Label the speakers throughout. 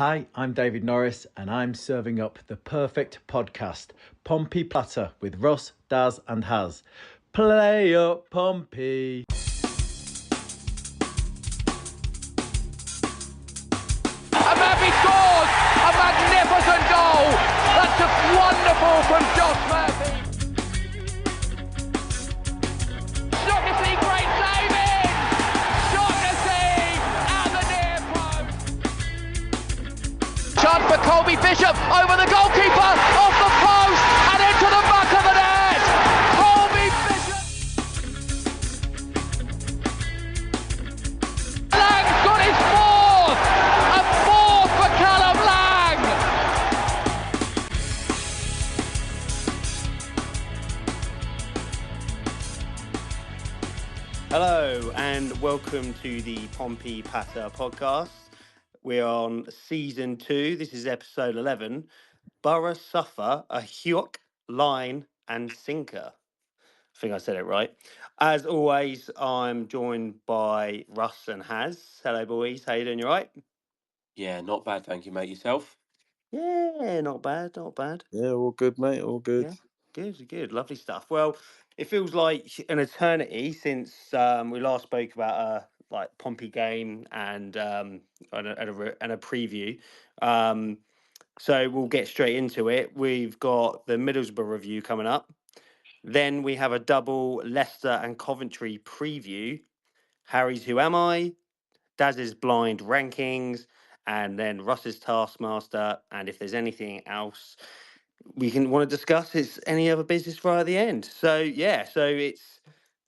Speaker 1: Hi, I'm David Norris, and I'm serving up the perfect podcast, Pompey Platter with Russ, Daz and Haz. Play up, Pompey!
Speaker 2: Murphy scores! A magnificent goal! That's just wonderful from Josh Murphy! Shaughnessy, great saving! Shaughnessy at the near post! Chance for Colby Bishop over the goalkeeper, off the post and into the back of the net! Colby Bishop! Lang's got his fourth! A fourth for Callum Lang!
Speaker 3: Hello and welcome to the Pompey Patter podcast. We're on season 2. This is episode 11. Boro suffer a Hyeok line and sinker. I think I said it right. As always, I'm joined by Russ and Haz. Hello, boys. How you doing? You all right?
Speaker 4: Yeah, not bad, thank you, mate. Yourself?
Speaker 3: Yeah, not bad, not bad.
Speaker 5: Yeah, all good, mate. All good.
Speaker 3: Yeah, good. Lovely stuff. Well, it feels like an eternity since we last spoke about like Pompey game and a preview. So we'll get straight into it. We've got the Middlesbrough review coming up. Then we have a double Leicester and Coventry preview. Harry's Who Am I? Daz's blind rankings, and then Russ's Taskmaster. And if there's anything else we can want to discuss, it's any other business right at the end. So yeah, so it's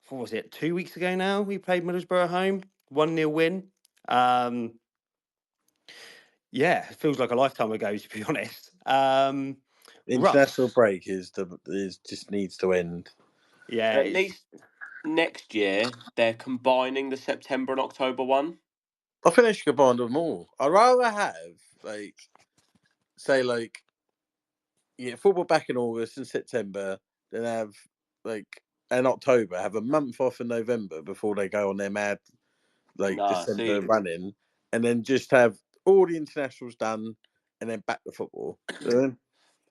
Speaker 3: what was it, 2 weeks ago now? We played Middlesbrough at home, 1-0 win. Yeah, it feels like a lifetime ago to be honest.
Speaker 5: International
Speaker 3: Russ,
Speaker 5: break is just needs to end.
Speaker 3: yeah,
Speaker 4: At least next year they're combining the September and October one.
Speaker 5: I think they should combine them all. I'd rather have football back in August and September, then have in October, have a month off in November before they go on their mad December running, and then just have all the internationals done and then back to football.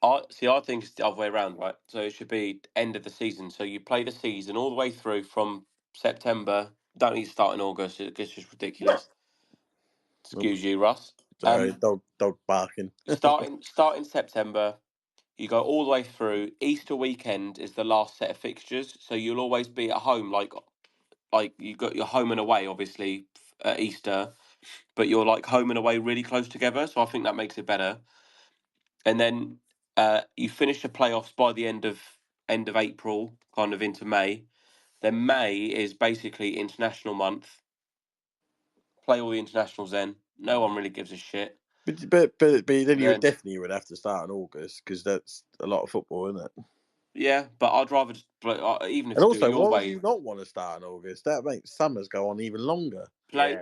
Speaker 4: I think it's the other way around, right? So it should be end of the season. So you play the season all the way through from September. Don't need to start in August. It's just ridiculous. Excuse you, Russ.
Speaker 5: Sorry, dog barking.
Speaker 4: Starting September. You go all the way through. Easter weekend is the last set of fixtures, so you'll always be at home. Like you got your home and away, obviously at Easter, but you're like home and away really close together. So I think that makes it better. And then you finish the playoffs by the end of April, kind of into May. Then May is basically international month. Play all the internationals then. No one really gives a shit.
Speaker 5: But then you definitely would have to start in August because that's a lot of football, isn't it?
Speaker 4: Yeah, but I'd rather just even if
Speaker 5: and
Speaker 4: you
Speaker 5: also,
Speaker 4: do it your
Speaker 5: why
Speaker 4: way.
Speaker 5: would you not want to start in August? That makes summers go on even longer.
Speaker 4: Play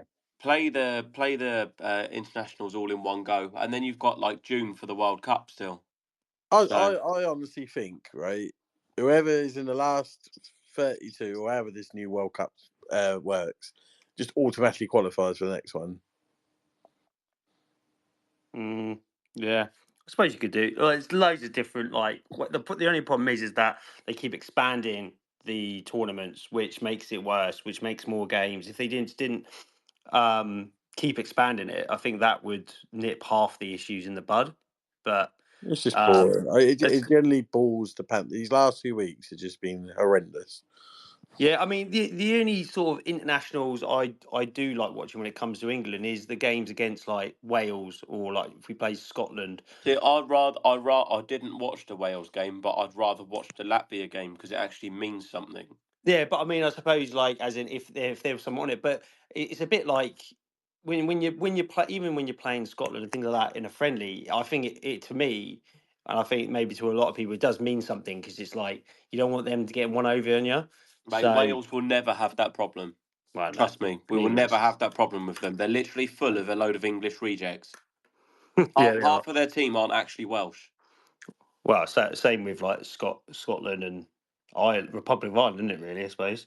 Speaker 4: the internationals all in one go, and then you've got like June for the World Cup still.
Speaker 5: I honestly think, right, whoever is in the last 32 or however this new World Cup works, just automatically qualifies for the next one.
Speaker 3: Yeah, I suppose you could do. Well, it's loads of different. The only problem is that they keep expanding the tournaments, which makes it worse, which makes more games. If they didn't keep expanding it, I think that would nip half the issues in the bud. But
Speaker 5: it's just boring. It generally balls the Panthers. These last 2 weeks have just been horrendous.
Speaker 3: Yeah, I mean the only sort of internationals I do like watching when it comes to England is the games against like Wales or like if we play Scotland.
Speaker 4: See, I didn't watch the Wales game, but I'd rather watch the Latvia game because it actually means something.
Speaker 3: Yeah, but I mean, I suppose like as in if there was someone on it, but it's a bit like when you play even when you're playing Scotland and things like that in a friendly. I think it to me, and I think maybe to a lot of people, it does mean something because it's like you don't want them to get one over on you.
Speaker 4: Mate, Wales will never have that problem.
Speaker 3: Well,
Speaker 4: Trust me, we will never have that problem with them. They're literally full of a load of English rejects. Half of their team aren't actually Welsh.
Speaker 3: Well, same with like Scotland and Republic of Ireland, isn't it? Really, I suppose.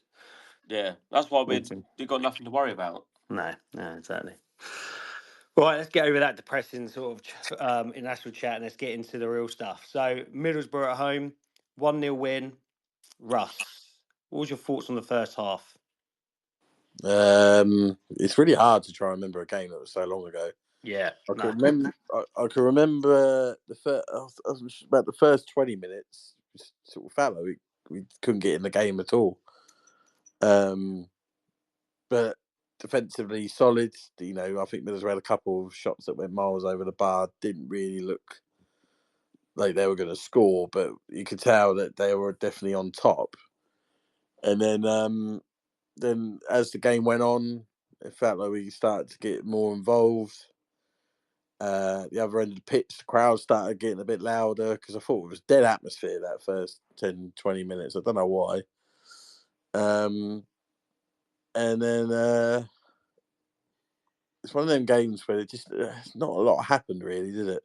Speaker 4: Yeah, that's why we've got nothing to worry about.
Speaker 3: No, exactly. Right, let's get over that depressing sort of international chat and let's get into the real stuff. So, Middlesbrough at home, 1-0 win. Russ, what was your thoughts on the first half?
Speaker 5: It's really hard to try and remember a game that was so long ago.
Speaker 3: Yeah,
Speaker 5: I can remember. I can remember about the first 20 minutes. Sort of felt like we couldn't get in the game at all. But defensively solid. You know, I think Middlesbrough had a couple of shots that went miles over the bar. Didn't really look like they were going to score, but you could tell that they were definitely on top. And then as the game went on, it felt like we started to get more involved. The other end of the pitch, the crowd started getting a bit louder because I thought it was dead atmosphere that first 10, 20 minutes. I don't know why. And then it's one of them games where it just not a lot happened really, did it?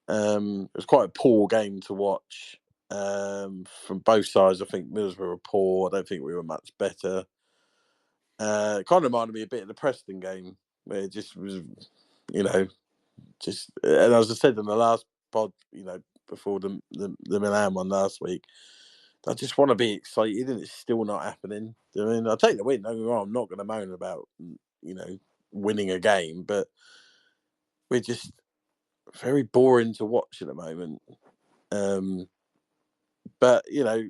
Speaker 5: It was quite a poor game to watch from both sides. I think Middlesbrough were poor. I don't think we were much better. It kind of reminded me a bit of the Preston game where it just was, you know, just, and as I said in the last pod, you know, before the Milan one last week, I just want to be excited and it's still not happening. I mean, I'll take the win. Don't get me wrong, I'm not going to moan about, you know, winning a game, but we're just very boring to watch at the moment. But you know,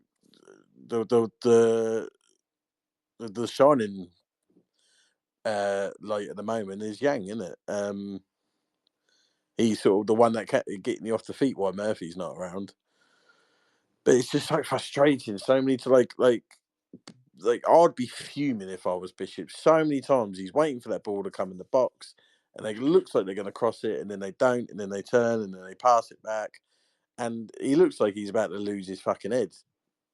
Speaker 5: the shining light at the moment is Yang, isn't it? He's sort of the one that kept getting you off the feet while Murphy's not around. But it's just so frustrating. So many to like I'd be fuming if I was Bishop. So many times he's waiting for that ball to come in the box, and it looks like they're going to cross it, and then they don't, and then they turn, and then they pass it back, and he looks like he's about to lose his fucking head.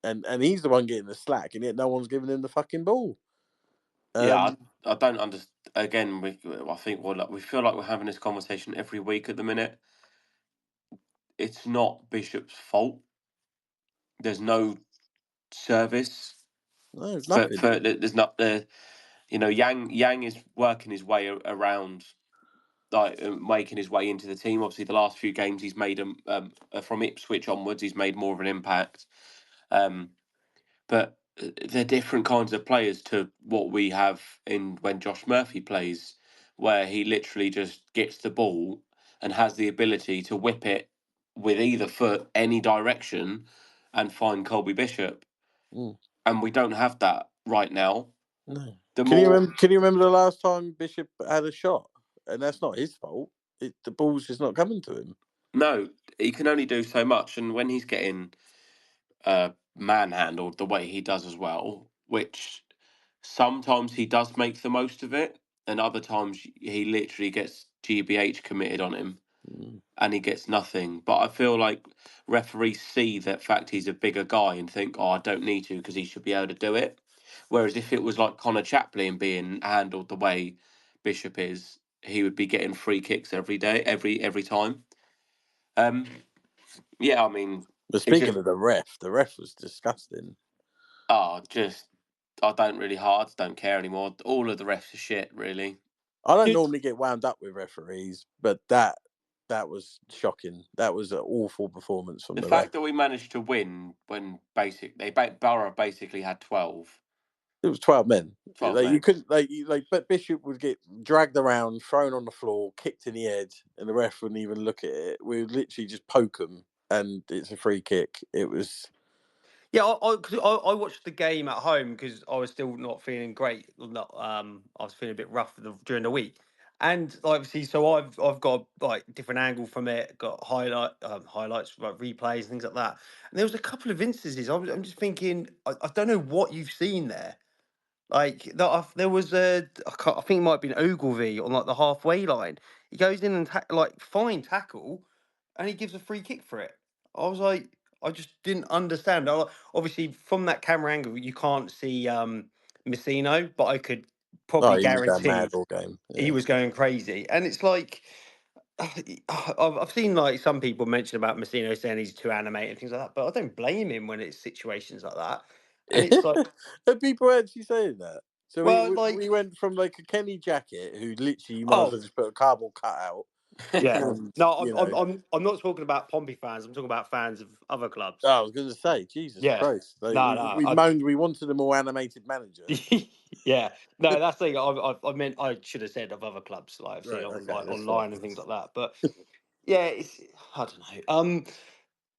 Speaker 5: And he's the one getting the slack, and yet no one's giving him the fucking ball.
Speaker 4: I don't understand. Again, I think we feel like we're having this conversation every week at the minute. It's not Bishop's fault. There's no service.
Speaker 5: No, there's nothing.
Speaker 4: There's not the, you know, Yang is working his way around, like making his way into the team. Obviously, the last few games he's made from Ipswich onwards, he's made more of an impact. But they're different kinds of players to what we have in when Josh Murphy plays, where he literally just gets the ball and has the ability to whip it with either foot any direction and find Colby Bishop. And we don't have that right now.
Speaker 5: No. Can you remember the last time Bishop had a shot? And that's not his fault. The ball's just not coming to him.
Speaker 4: No, he can only do so much, and when he's getting manhandled the way he does as well, which sometimes he does make the most of it, and other times he literally gets GBH committed on him and he gets nothing. But I feel like referees see that fact he's a bigger guy and think, oh, I don't need to because he should be able to do it. Whereas if it was like Connor Chaplin being handled the way Bishop is, he would be getting free kicks every day, every time. Yeah, I mean,
Speaker 5: but speaking of the ref was disgusting.
Speaker 4: I don't care anymore. All of the refs are shit, really.
Speaker 5: I don't normally get wound up with referees, but that was shocking. That was an awful performance from the
Speaker 4: fact
Speaker 5: ref.
Speaker 4: that we managed to win when Boro basically had 12.
Speaker 5: It was 12 men.
Speaker 4: 12
Speaker 5: like
Speaker 4: men.
Speaker 5: You couldn't but Bishop would get dragged around, thrown on the floor, kicked in the head, and the ref wouldn't even look at it. We would literally just poke them, and it's a free kick. It was.
Speaker 3: Yeah, I watched the game at home because I was still not feeling great. I was feeling a bit rough during the week, and obviously, so I've got like different angle from it, got highlights, like replays, things like that. And there was a couple of instances. I'm just thinking, I don't know what you've seen there. Like there was I think it might have been Ogilvy on like the halfway line. He goes in and fine tackle, and he gives a free kick for it. I was like, I just didn't understand. Obviously, from that camera angle, you can't see Messino, but I could probably
Speaker 5: He was going mad
Speaker 3: guarantee
Speaker 5: all game. Yeah.
Speaker 3: he was going crazy. And it's like, I've seen like some people mention about Messino saying he's too animated and things like that, but I don't blame him when it's situations like that. And it's like,
Speaker 5: Are people actually saying that? So
Speaker 3: Well,
Speaker 5: we went from like a Kenny Jackett, who literally you might as
Speaker 3: Oh.
Speaker 5: well just put a cardboard cutout.
Speaker 3: yeah.
Speaker 5: And,
Speaker 3: No,
Speaker 5: you know,
Speaker 3: I'm not talking about Pompey fans. I'm talking about fans of other clubs.
Speaker 5: I was going to say, Jesus
Speaker 3: Yeah.
Speaker 5: Christ! Like,
Speaker 3: No,
Speaker 5: we moaned we wanted a more animated manager.
Speaker 3: yeah. No, that's the thing. I meant I should have said of other clubs, like I've seen
Speaker 5: Right,
Speaker 3: on
Speaker 5: okay,
Speaker 3: like
Speaker 5: that's
Speaker 3: online
Speaker 5: fine.
Speaker 3: and things like that. But yeah, it's I don't know.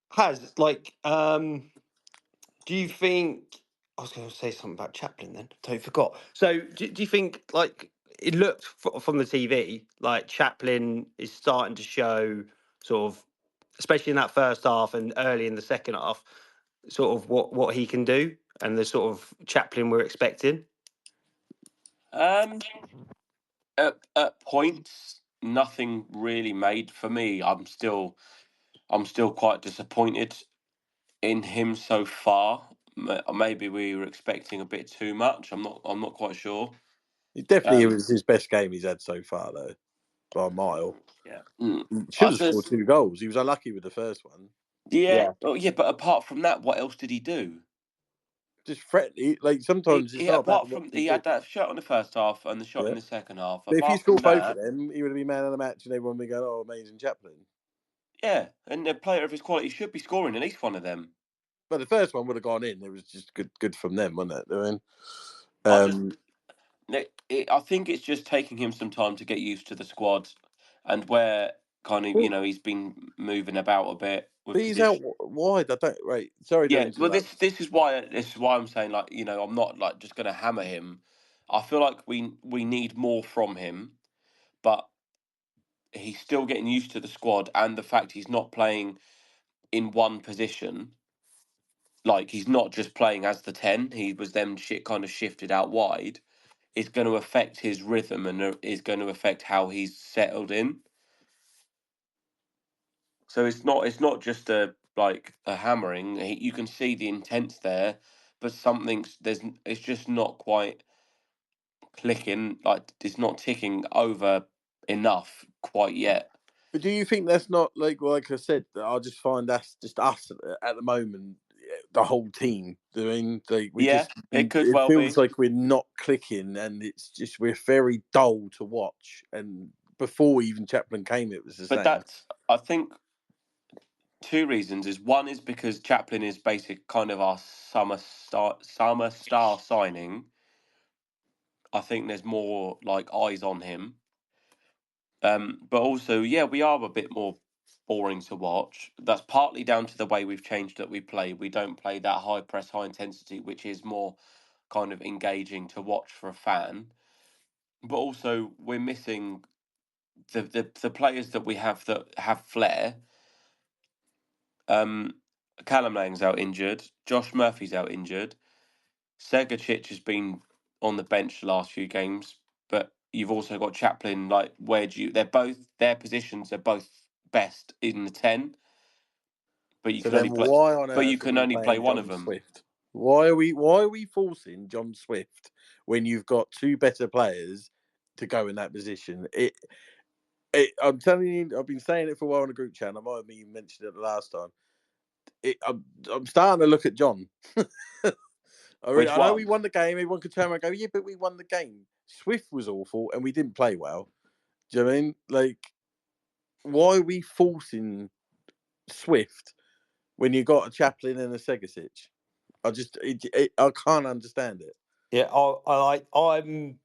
Speaker 3: Has like do you think I was going to say something about Chaplin then? Totally forgot. So do you think like it looked from the TV like Chaplin is starting to show sort of, especially in that first half and early in the second half, sort of what he can do and the sort of Chaplin we're expecting?
Speaker 4: At points, nothing really made for me. I'm still quite disappointed in him so far. Maybe we were expecting a bit too much. I'm not quite sure.
Speaker 5: It definitely was his best game he's had so far, though, by a mile.
Speaker 3: Yeah.
Speaker 5: He should have scored 2 goals. He was unlucky with the first one.
Speaker 4: Yeah. Oh, yeah. But apart from that, what else did he do?
Speaker 5: Just threatening. Like sometimes it's not about what
Speaker 4: He had that shot in the first half and the shot in the second half.
Speaker 5: But if you
Speaker 4: Apart from
Speaker 5: scored both
Speaker 4: that,
Speaker 5: of them, he would have been man of the match, and everyone would be going, "Oh, amazing Chaplin."
Speaker 4: yeah, and a player of his quality should be scoring at least one of them.
Speaker 5: But the first one would have gone in. It was just good from them, wasn't it? I mean,
Speaker 4: I think it's just taking him some time to get used to the squad, and where kind of he's been moving about a bit.
Speaker 5: But he's out wide. I don't. Right. Sorry.
Speaker 4: Yeah. Well, this is why I'm saying, like, I'm not like just going to hammer him. I feel like we need more from him, but he's still getting used to the squad and the fact he's not playing in one position. Like, he's not just playing as the 10. He was then kind of shifted out wide. Is going to affect his rhythm and is going to affect how he's settled in. So it's not just a hammering. You can see the intent there, but it's just not quite clicking. Like, it's not ticking over enough quite yet.
Speaker 5: But do you think that's not like I said? I just find that's just us at the moment, the whole team. I mean, like
Speaker 4: it could
Speaker 5: it
Speaker 4: well
Speaker 5: feels
Speaker 4: be.
Speaker 5: like we're not clicking, and it's just we're very dull to watch. And before even Chaplin came, it was the same.
Speaker 4: But that's, I think, two reasons. One is because Chaplin is basic kind of our summer star signing. I think there's more like eyes on him. But also, yeah, we are a bit more boring to watch. That's partly down to the way we've changed that we play. We don't play that high press, high intensity, which is more kind of engaging to watch for a fan. But also, we're missing the players that we have that have flair. Callum Lang's out injured. Josh Murphy's out injured. Segacic has been on the bench the last few games, but you've also got Chaplin. Like, they're both their positions. They're both best in the 10, but you can only play.
Speaker 5: Why on
Speaker 4: But you
Speaker 5: earth are
Speaker 4: can
Speaker 5: we
Speaker 4: only play
Speaker 5: playing
Speaker 4: one
Speaker 5: John
Speaker 4: of them.
Speaker 5: Swift? Why are we forcing John Swift when you've got 2 better players to go in that position? I'm telling you, I've been saying it for a while in the group chat. I might have even mentioned it the last time. I'm starting to look at John. I know we won the game. Everyone could turn around and go, "Yeah, but we won the game." Swift was awful, and we didn't play well. Do you know what I mean? Like, why are we forcing Swift when you got a Chaplin and a Segacic? I can't understand it.
Speaker 3: Yeah, I'm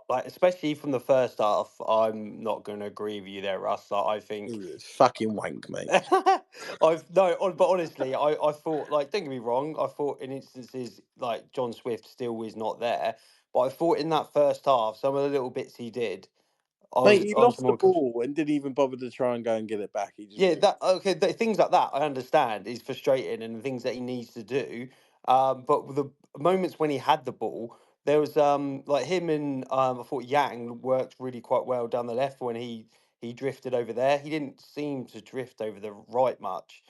Speaker 3: like, especially from the first half, I'm not going to agree with you there, Russ. I think
Speaker 5: It's fucking wank, mate.
Speaker 3: but honestly, I thought, like, don't get me wrong, I thought in instances like John Swift still is not there, but I thought in that first half, some of the little bits he did,
Speaker 5: Mate, he
Speaker 3: I was
Speaker 5: lost the
Speaker 3: more.
Speaker 5: ball and didn't even bother to try and go and get it back. He just
Speaker 3: Things like that I understand is frustrating and the things that he needs to do. But with the moments when he had the ball, there was like him and I thought Yang worked really quite well down the left when he drifted over there. He didn't seem to drift over the right much.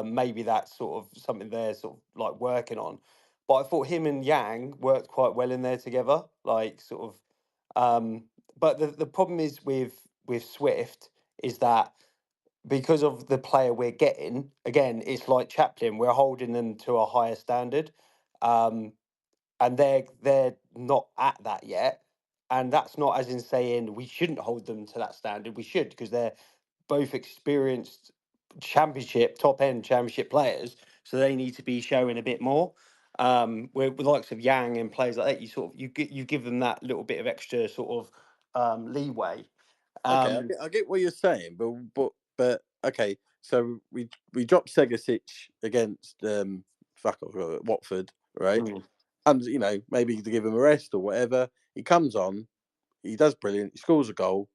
Speaker 3: Maybe that's sort of something they're sort of like working on. But I thought him and Yang worked quite well in there together, like sort of. But the problem is with Swift is that because of the player we're getting, again, it's like Chaplin. We're holding them to a higher standard, and they're not at that yet. And that's not as in saying we shouldn't hold them to that standard. We should, because they're both experienced top end championship players. So they need to be showing a bit more. With the likes of Yang and players like that, you give them that little bit of extra sort of leeway.
Speaker 5: Okay, I get what you're saying, but okay. So we dropped Segasic against Watford, right? And maybe to give him a rest or whatever. He comes on, he does brilliant, he scores a goal.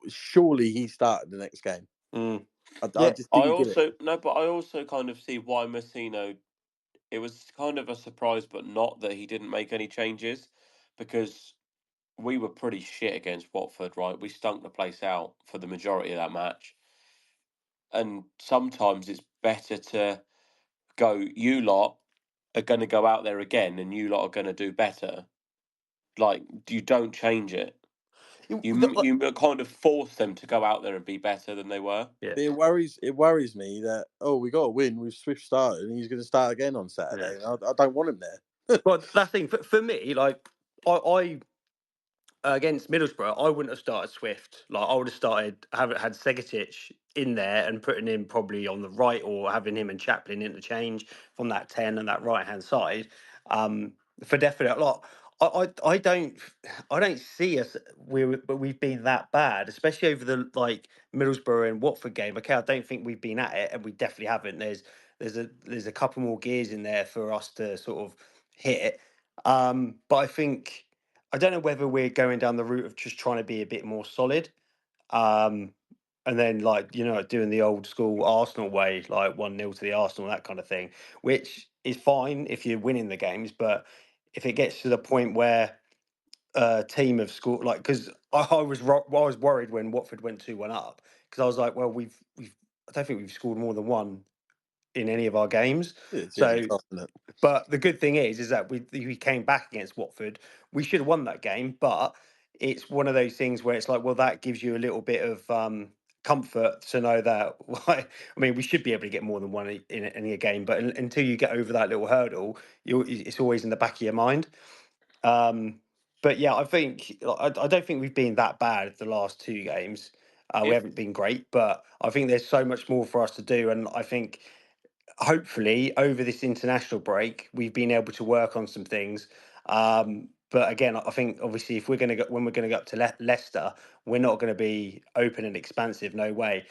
Speaker 5: Surely he started the next game. I just didn't get it.
Speaker 4: But I also kind of see why Messino. It was kind of a surprise, but not that he didn't make any changes, because we were pretty shit against Watford, right? We stunk the place out for the majority of that match. And sometimes it's better to go, you lot are going to go out there again and you lot are going to do better. Like, you don't change it. You kind of force them to go out there and be better than they were.
Speaker 3: Yeah.
Speaker 5: It worries me that, we got to win with Swift started and he's going to start again on Saturday. Yeah. I don't want him there.
Speaker 3: Well, that's the thing. For me, like, I against Middlesbrough, I wouldn't have started Swift. Like, I would have had Segasic in there and putting him probably on the right, or having him and Chaplin interchange from that 10 and that right hand side. For definite, I don't see us we've been that bad, especially over the Middlesbrough and Watford game. Okay, I don't think we've been at it, and we definitely haven't. There's a couple more gears in there for us to sort of hit. But I think, I don't know whether we're going down the route of just trying to be a bit more solid. And then doing the old school Arsenal way, like 1-0 to the Arsenal, that kind of thing, which is fine if you're winning the games. But if it gets to the point where a team have scored, because I was worried when Watford went 2-1 up, because I was like, well, I don't think we've scored more than one in any of our games. But the good thing is that we came back against Watford. We should have won that game, but it's one of those things where it's like, well, that gives you a little bit of comfort to know that. I mean, we should be able to get more than one in any game, but until you get over that little hurdle, it's always in the back of your mind. But yeah, I don't think we've been that bad the last two games. We haven't been great, but I think there's so much more for us to do, and I think, hopefully, over this international break, we've been able to work on some things. But again, I think obviously when we're going to go up to Leicester, we're not going to be open and expansive. No way.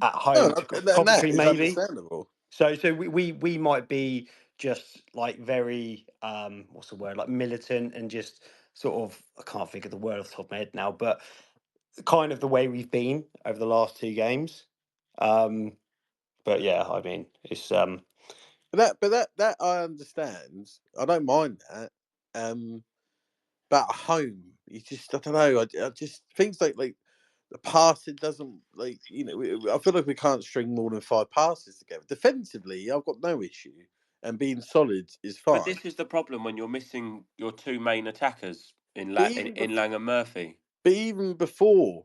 Speaker 3: At home to Coventry, maybe.
Speaker 5: Understandable.
Speaker 3: So we might be just very what's the word, like militant, and just sort of, I can't think of the word off the top of my head now, but kind of the way we've been over the last two games. But yeah, I mean, it's
Speaker 5: But that I understand. I don't mind that. But at home, I don't know. I just, things like the passing doesn't, I feel like we can't string more than 5 passes together. Defensively, I've got no issue, and being solid is fine.
Speaker 4: But this is the problem when you're missing your two main attackers in Lang and Murphy.
Speaker 5: But even before,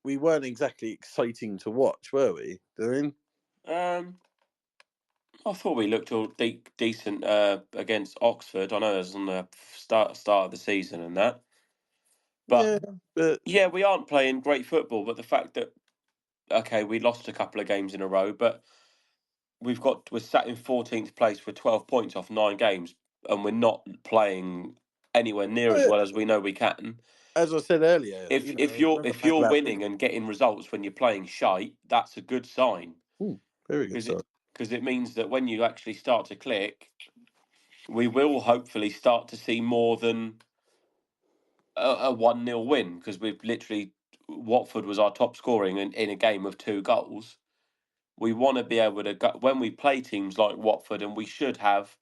Speaker 5: we weren't exactly exciting to watch, were we?
Speaker 4: I thought we looked all decent against Oxford. I know it was on the start of the season and that. But yeah, we aren't playing great football. But the fact that, okay, we lost a couple of games in a row, but we're sat in 14th place with 12 points off 9 games, and we're not playing anywhere near as well as we know we can.
Speaker 5: As I said earlier,
Speaker 4: if you're winning and getting results when you're playing shite, that's a good sign.
Speaker 5: Very good sign.
Speaker 4: Because it means that when you actually start to click, we will hopefully start to see more than a 1-0 win, because we've literally, Watford was our top scoring in a game of 2 goals. We want to be able to go, when we play teams like Watford, and we should have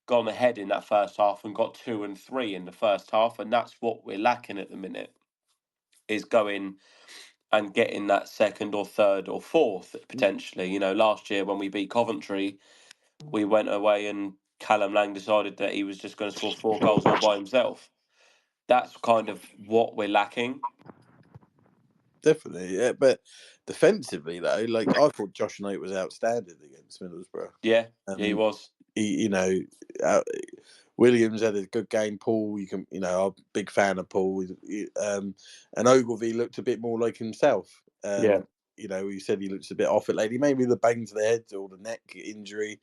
Speaker 4: gone ahead in that first half and got 2 and 3 in the first half, and that's what we're lacking at the minute, is going and getting that second or third or fourth potentially. Last year when we beat Coventry, we went away and Callum Lang decided that he was just going to score 4 goals all by himself. That's kind of what we're lacking.
Speaker 5: Definitely, yeah. But defensively, though, I thought Josh Knight was outstanding against Middlesbrough.
Speaker 4: Yeah, he was.
Speaker 5: Williams had a good game. Paul, I'm a big fan of Paul. And Ogilvie looked a bit more like himself. He said he looks a bit off it lately. Maybe the bang to the head or the neck injury.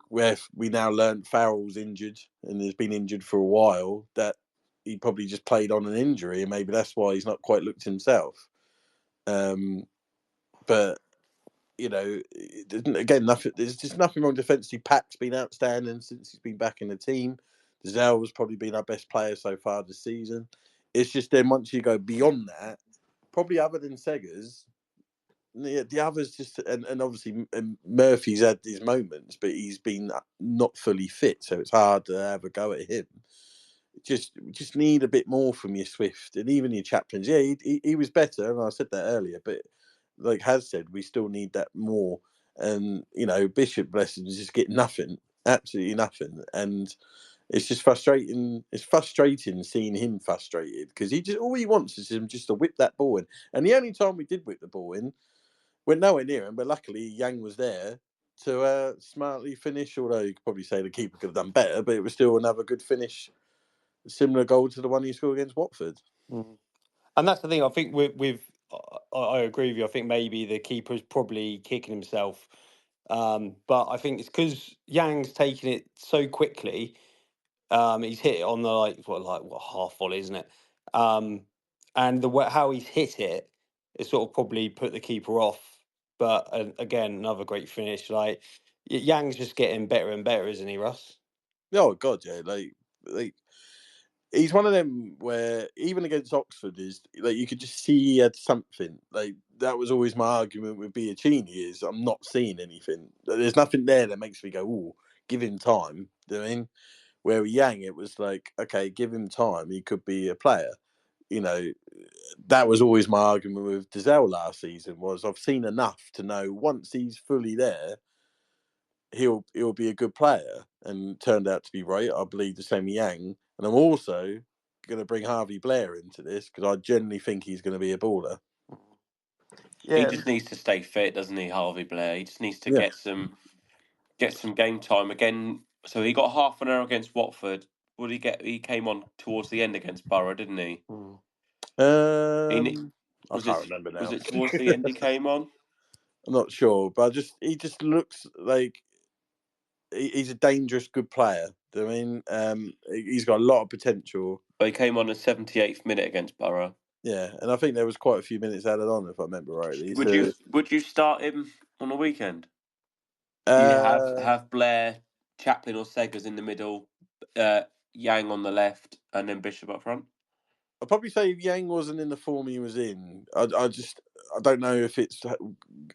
Speaker 5: Where we now learned Farrell's injured and has been injured for a while, that he probably just played on an injury, and maybe that's why he's not quite looked himself. But again, there's just nothing wrong defensively. Pack's been outstanding since he's been back in the team. Zell's probably been our best player so far this season. It's just then once you go beyond that, probably other than Seggers, the others just and obviously Murphy's had his moments, but he's been not fully fit, so it's hard to have a go at him. We just need a bit more from your Swift and even your Chaplins. Yeah, he was better, and I said that earlier, but like Has said, we still need that more. And Bishop, bless him, just get nothing, absolutely nothing, and it's just frustrating. It's frustrating seeing him frustrated because all he wants is him just to whip that ball in. And the only time we did whip the ball in, went nowhere near him. But luckily, Yang was there to smartly finish. Although you could probably say the keeper could have done better, but it was still another good finish. Similar goal to the one he scored against Watford.
Speaker 3: Mm. And that's the thing. I think I agree with you. I think maybe the keeper's probably kicking himself. But I think it's because Yang's taking it so quickly. He's hit it on the half volley, isn't it? And how he's hit it, sort of probably put the keeper off. But again, another great finish. Like Yang's just getting better and better, isn't he, Russ?
Speaker 5: Oh God, yeah. Like he's one of them where even against Oxford is like you could just see he had something. Like that was always my argument with Biachini is I'm not seeing anything. There's nothing there that makes me go, "Oh, give him time." Do you know what I mean? Where with Yang, it was like, okay, give him time. He could be a player. That was always my argument with Dazelle last season. Was I've seen enough to know once he's fully there, he'll be a good player, and turned out to be right. I believe the same Yang, and I'm also going to bring Harvey Blair into this because I genuinely think he's going to be a baller.
Speaker 3: Yeah.
Speaker 4: He just needs to stay fit, doesn't he, Harvey Blair? He just needs to get some game time again. So he got half an hour against Watford. What did he get? He came on towards the end against Boro, didn't he?
Speaker 5: I can't remember now.
Speaker 4: Was it towards the end he came on?
Speaker 5: I'm not sure, but he just looks like he's a dangerous, good player. I mean, he's got a lot of potential.
Speaker 4: But he came on the 78th minute against Boro.
Speaker 5: Yeah, and I think there was quite a few minutes added on, if I remember rightly.
Speaker 4: Would you start him on the weekend? You have Blair, Chaplin, or Seggers in the middle, Yang on the left, and then Bishop up front.
Speaker 5: I'd probably say if Yang wasn't in the form he was in, I don't know if it's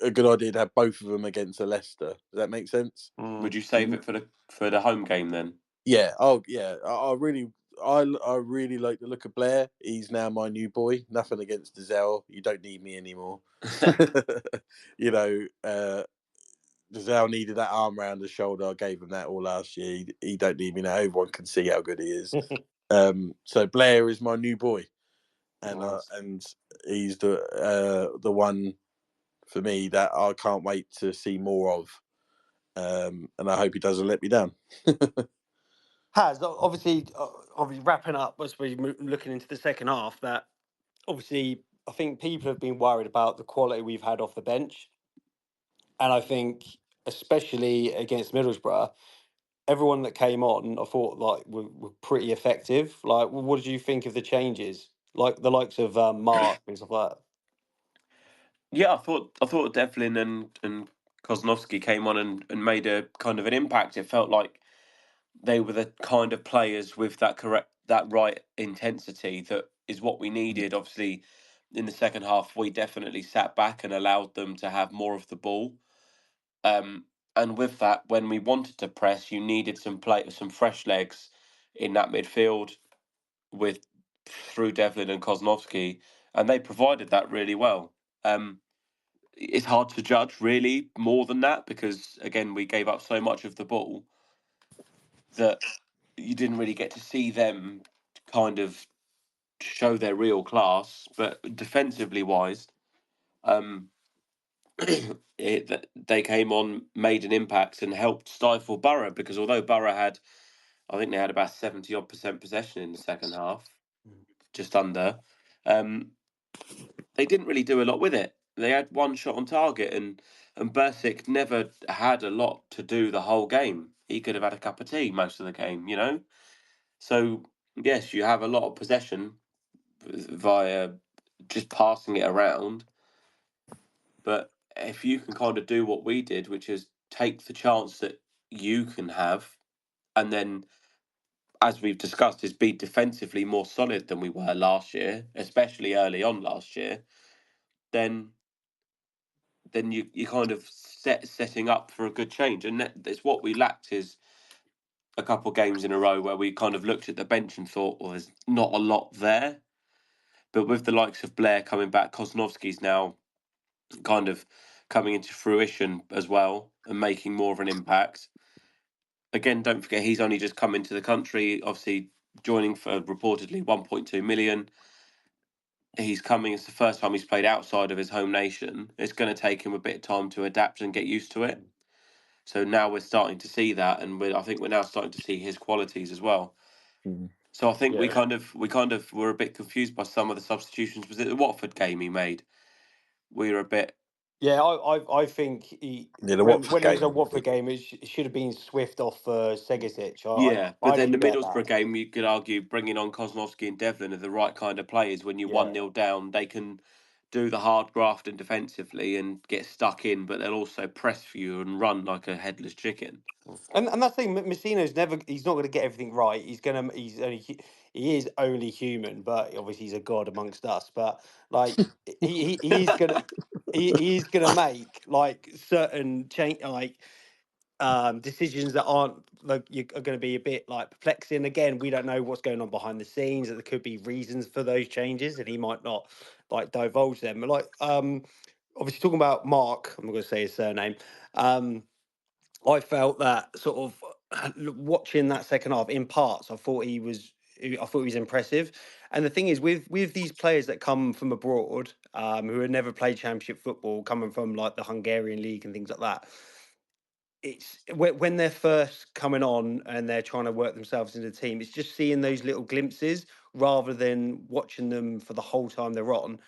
Speaker 5: a good idea to have both of them against a Leicester. Does that make sense?
Speaker 4: Would you save it for the home game then?
Speaker 5: Yeah. Oh, yeah. I really like the look of Blair. He's now my new boy. Nothing against Dazelle. You don't need me anymore. Dazelle needed that arm round the shoulder. I gave him that all last year. He don't need me now. Everyone can see how good he is. So Blair is my new boy, and
Speaker 3: Nice.
Speaker 5: and he's the one for me that I can't wait to see more of. And I hope he doesn't let me down.
Speaker 3: Obviously wrapping up as we're looking into the second half, that obviously I think people have been worried about the quality we've had off the bench, and I think especially against Middlesbrough, everyone that came on I thought were pretty effective. Like, what did you think of the changes, like the likes of Mark and stuff like that?
Speaker 4: Yeah, I thought Devlin and Kozlowski came on and made a kind of an impact. It felt like they were the kind of players with that right intensity that is what we needed. Obviously, in the second half, we definitely sat back and allowed them to have more of the ball. And with that, when we wanted to press, you needed some fresh legs in that midfield through Devlin and Kozlowski, and they provided that really well. It's hard to judge really more than that because again we gave up so much of the ball that you didn't really get to see them kind of show their real class. But defensively wise, they came on, made an impact, and helped stifle Boro because although Boro had I think they had about 70% possession in the second half, just under. They didn't really do a lot with it. They had one shot on target, and Bursic never had a lot to do the whole game. He could have had a cup of tea most of the game, you know? So, yes, you have a lot of possession via just passing it around. But if you can kind of do what we did, which is take the chance that you can have, and then, as we've discussed, is be defensively more solid than we were last year, especially early on last year, then you kind of setting up for a good change. And that's what we lacked, is a couple of games in a row where we kind of looked at the bench and thought, well, there's not a lot there. But with the likes of Blair coming back, Kosnovsky's now kind of coming into fruition as well and making more of an impact. Again, don't forget, he's only just come into the country, obviously joining for reportedly 1.2 million. He's coming, it's the first time he's played outside of his home nation. It's going to take him a bit of time to adapt and get used to it. So now we're starting to see that, and I think we're now starting to see his qualities as well. So I think we kind of were a bit confused by some of the substitutions. Was it the Watford game he made? We were a bit.
Speaker 3: Yeah, I think when it was a Watford game, it should have been Swift off Segasic.
Speaker 4: But then the Middlesbrough game, you could argue bringing on Kosnovsky and Devlin are the right kind of players. When you're 1-0 down, they can do the hard graft and defensively and get stuck in, but they'll also press for you and run like a headless chicken.
Speaker 3: And that's the thing, Messina's he's not going to get everything right. He is only human, but obviously he's a god amongst us. But like he's gonna make like certain change, like decisions that aren't like are going to be a bit like perplexing. Again, we don't know what's going on behind the scenes. That there could be reasons for those changes, and he might not like divulge them. Like obviously talking about Mark, I'm not going to say his surname. I felt that sort of watching that second half in parts. I thought he was impressive. And the thing is, with these players that come from abroad, who had never played Championship football, coming from like the Hungarian league and things like that, it's when they're first coming on and they're trying to work themselves into the team. It's just seeing those little glimpses rather than watching them for the whole time they're on.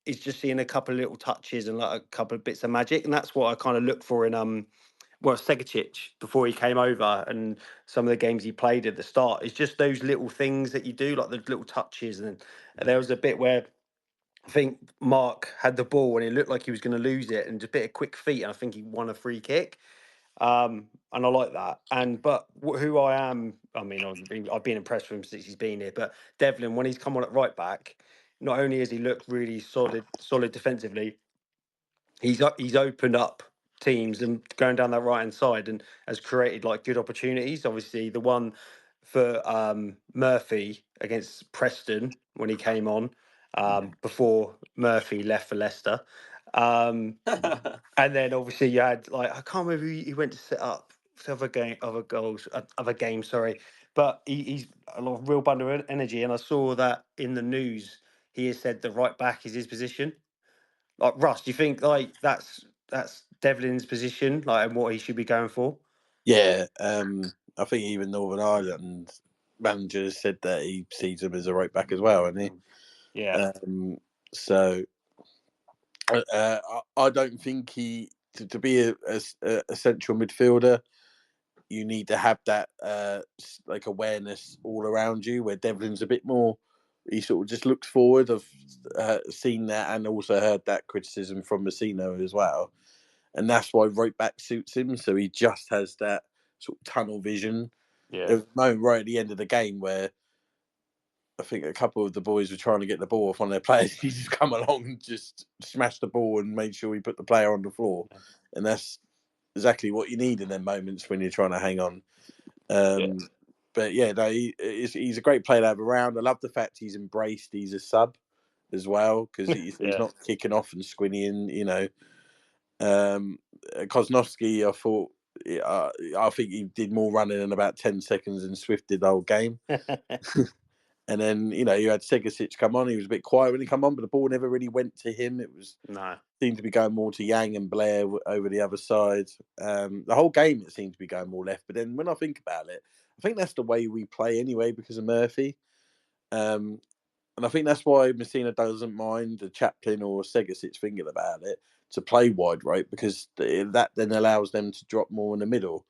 Speaker 3: It's just seeing a couple of little touches and like a couple of bits of magic, and that's what I kind of look for in Segicic before he came over, and some of the games he played at the start. It's just those little things that you do, like those little touches. And there was a bit where I think Mark had the ball and it looked like he was going to lose it, and just a bit of quick feet, and I think he won a free kick. And I like that. But who I am, I mean, I've been impressed with him since he's been here. But Devlin, when he's come on at right back, not only has he looked really solid defensively, he's opened up teams and going down that right hand side and has created like good opportunities. Obviously, the one for Murphy against Preston when he came on before Murphy left for Leicester. And then obviously you had like I can't remember who he went to set up for other games. Sorry, but he's a lot of real bundle of energy. And I saw that in the news. He has said the right back is his position. Like Russ, do you think like that's Devlin's position, like, and what he should be going for?
Speaker 5: Yeah, I think even Northern Ireland managers said that he sees him as a right back as well, isn't he?
Speaker 3: Yeah.
Speaker 5: So I don't think to be a central midfielder, you need to have that like awareness all around you. Where Devlin's a bit more, he sort of just looks forward. I've seen that and also heard that criticism from Messina as well, and that's why right back suits him. So he just has that sort of tunnel vision.
Speaker 3: Yeah.
Speaker 5: There was a moment right at the end of the game where I think a couple of the boys were trying to get the ball off one of their players. He just come along and just smashed the ball and made sure he put the player on the floor. And that's exactly what you need in them moments when you're trying to hang on. But yeah, no, he's a great player to have around. I love the fact he's embraced he's a sub as well, because he's not kicking off and squinnying, you know. Kosnovsky, I thought, I think he did more running in about 10 seconds than Swift did the whole game. And then, you know, you had Segasic come on. He was a bit quiet when he come on, but the ball never really went to him. It was seemed to be going more to Yang and Blair over the other side. The whole game, it seemed to be going more left. But then when I think about it, think that's the way we play anyway because of Murphy. And I think that's why Messina doesn't mind the Chaplin or Segasic thinking about it to play wide right, because that then allows them to drop more in the middle.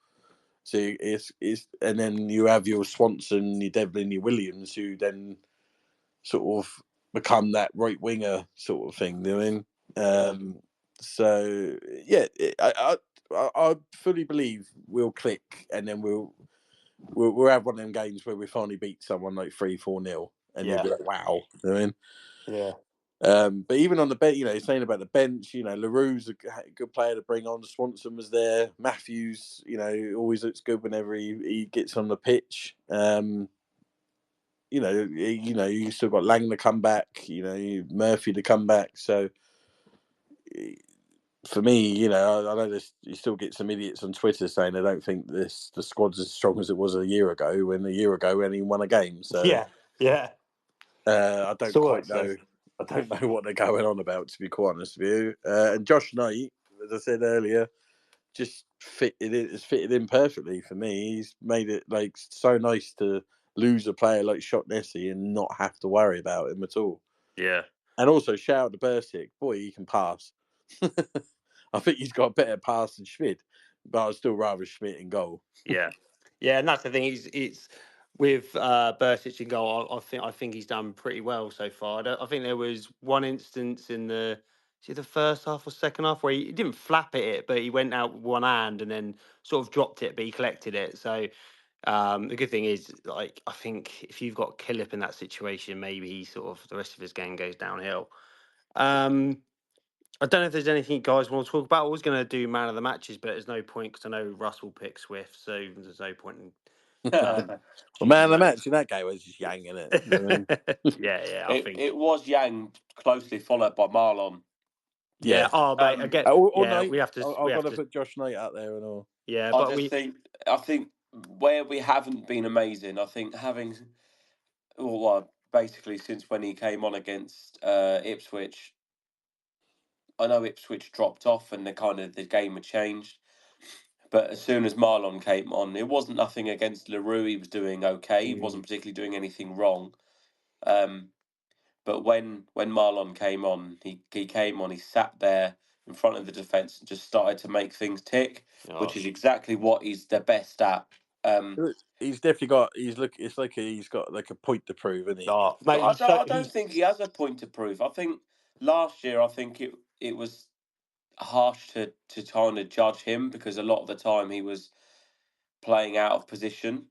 Speaker 5: So it's and then you have your Swanson, your Devlin, your Williams, who then sort of become that right winger sort of thing. You know what I mean? So yeah, I fully believe we'll click, and then we'll have one of them games where we finally beat someone like 3-4-0, and you'll be like, wow. You know what I mean?
Speaker 3: Yeah.
Speaker 5: But even on the bench, saying about the bench, LaRue's a good player to bring on. Swanson was there. Matthews, always looks good whenever he gets on the pitch. You still got Lang to come back. Murphy to come back. So for me, I know you still get some idiots on Twitter saying they don't think the squad's as strong as it was a year ago. When a year ago we only won a game. So
Speaker 3: yeah.
Speaker 5: I don't quite know. I don't know what they're going on about, to be quite honest with you. And Josh Knight, as I said earlier, just fitted in perfectly for me. He's made it like so nice to lose a player like Shot Nessie and not have to worry about him at all.
Speaker 3: Yeah.
Speaker 5: And also shout out to Bursic. Boy, he can pass. I think he's got a better pass than Schmid, but I'd still rather Schmidt in goal.
Speaker 3: Yeah. And that's the thing. It's with Bursic in goal. I think he's done pretty well so far. I think there was one instance in the first half or second half where he didn't flap at it, but he went out with one hand and then sort of dropped it, but he collected it. So the good thing is, like, I think if you've got Killip in that situation, maybe the rest of his game goes downhill. I don't know if there's anything you guys want to talk about. I was going to do man of the matches, but there's no point because I know Russ will pick Swift, so there's no point in.
Speaker 5: Well, man of the match in that game was just Yang, innit?
Speaker 3: I think
Speaker 4: it was Yang, closely followed by Marlon.
Speaker 3: Yeah. Oh, mate, again.
Speaker 5: Knight.
Speaker 3: We have to.
Speaker 5: I've got to put Josh Knight out there and all.
Speaker 3: Yeah,
Speaker 4: I think where we haven't been amazing, I think basically since when he came on against Ipswich. I know Ipswich dropped off and the game had changed. But as soon as Marlon came on, it wasn't nothing against LaRue. He was doing okay. He wasn't particularly doing anything wrong. But when Marlon came on, he came on, he sat there in front of the defence and just started to make things tick, which is exactly what he's the best at.
Speaker 5: He's definitely got. It's like he's got like a point to prove, isn't he?
Speaker 3: Mate,
Speaker 4: I don't think he has a point to prove. I think last year, it was harsh to kind of judge him because a lot of the time he was playing out of position.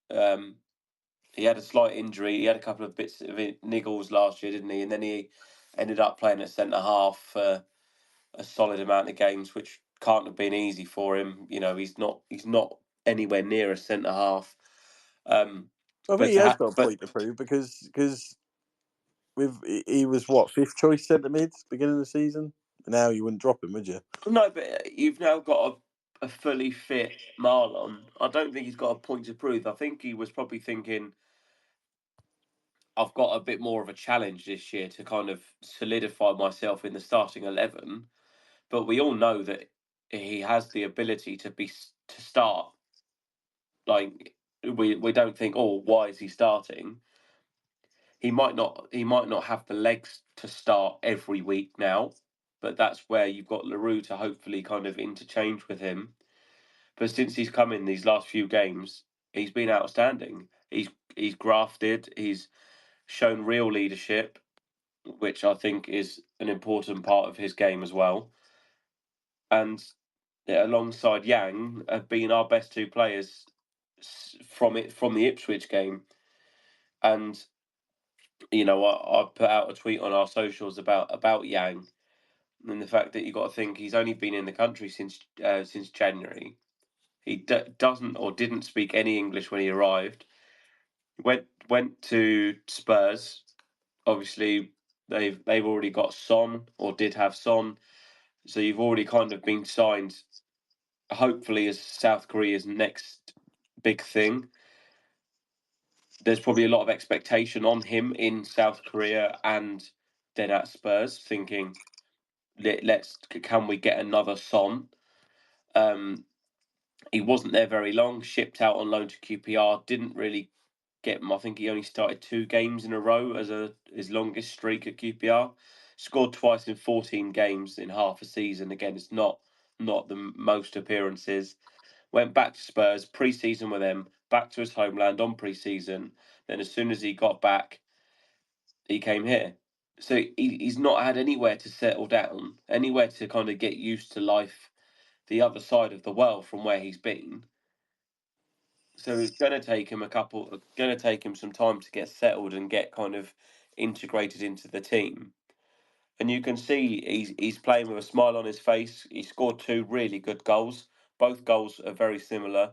Speaker 4: He had a slight injury. He had a couple of bits of niggles last year, didn't he? And then he ended up playing at centre half for a solid amount of games, which can't have been easy for him. He's not anywhere near a centre half.
Speaker 5: I think he has got a point to prove because he was fifth choice centre mid beginning of the season. Now you wouldn't drop him, would you?
Speaker 4: No, but you've now got a fully fit Marlon. I don't think he's got a point to prove. I think he was probably thinking, I've got a bit more of a challenge this year to kind of solidify myself in the starting 11. But we all know that he has the ability to start. Like we don't think, oh, why is he starting? He might not have the legs to start every week now, but that's where you've got LaRue to hopefully kind of interchange with him. But since he's come in these last few games, he's been outstanding. He's grafted. He's shown real leadership, which I think is an important part of his game as well. And alongside Yang, have been our best two players from the Ipswich game. And I put out a tweet on our socials about Yang and the fact that you got to think he's only been in the country since January. He doesn't or didn't speak any English when he arrived. Went to Spurs. Obviously, they've already got Son or did have Son, so you've already kind of been signed. Hopefully, as South Korea's next big thing. There's probably a lot of expectation on him in South Korea and then at Spurs, thinking, can we get another Son? He wasn't there very long, shipped out on loan to QPR, didn't really get him. I think he only started 2 games in a row as his longest streak at QPR. Scored twice in 14 games in half a season. Again, it's not the most appearances. Went back to Spurs, pre-season with them, back to his homeland on pre-season. Then as soon as he got back, he came here. So he's not had anywhere to settle down, anywhere to kind of get used to life the other side of the world from where he's been. So it's going to take him some time to get settled and get kind of integrated into the team. And you can see he's playing with a smile on his face. He scored 2 really good goals. Both goals are very similar.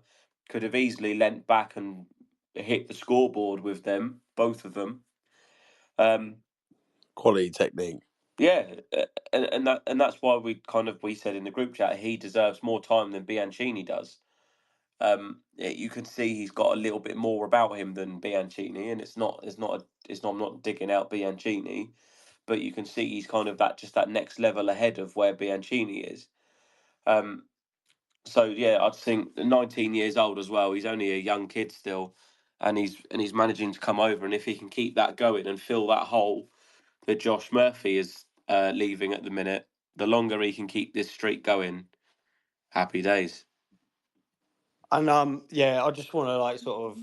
Speaker 4: Could have easily leant back and hit the scoreboard with them, both of them.
Speaker 5: Quality technique.
Speaker 4: Yeah, and that's why we said in the group chat he deserves more time than Bianchini does. You can see he's got a little bit more about him than Bianchini, and I'm not digging out Bianchini, but you can see he's kind of that next level ahead of where Bianchini is. So yeah, I think 19 years old as well. He's only a young kid still, and he's managing to come over. And if he can keep that going and fill that hole that Josh Murphy is leaving at the minute, the longer he can keep this streak going, happy days.
Speaker 3: And I just want to like sort of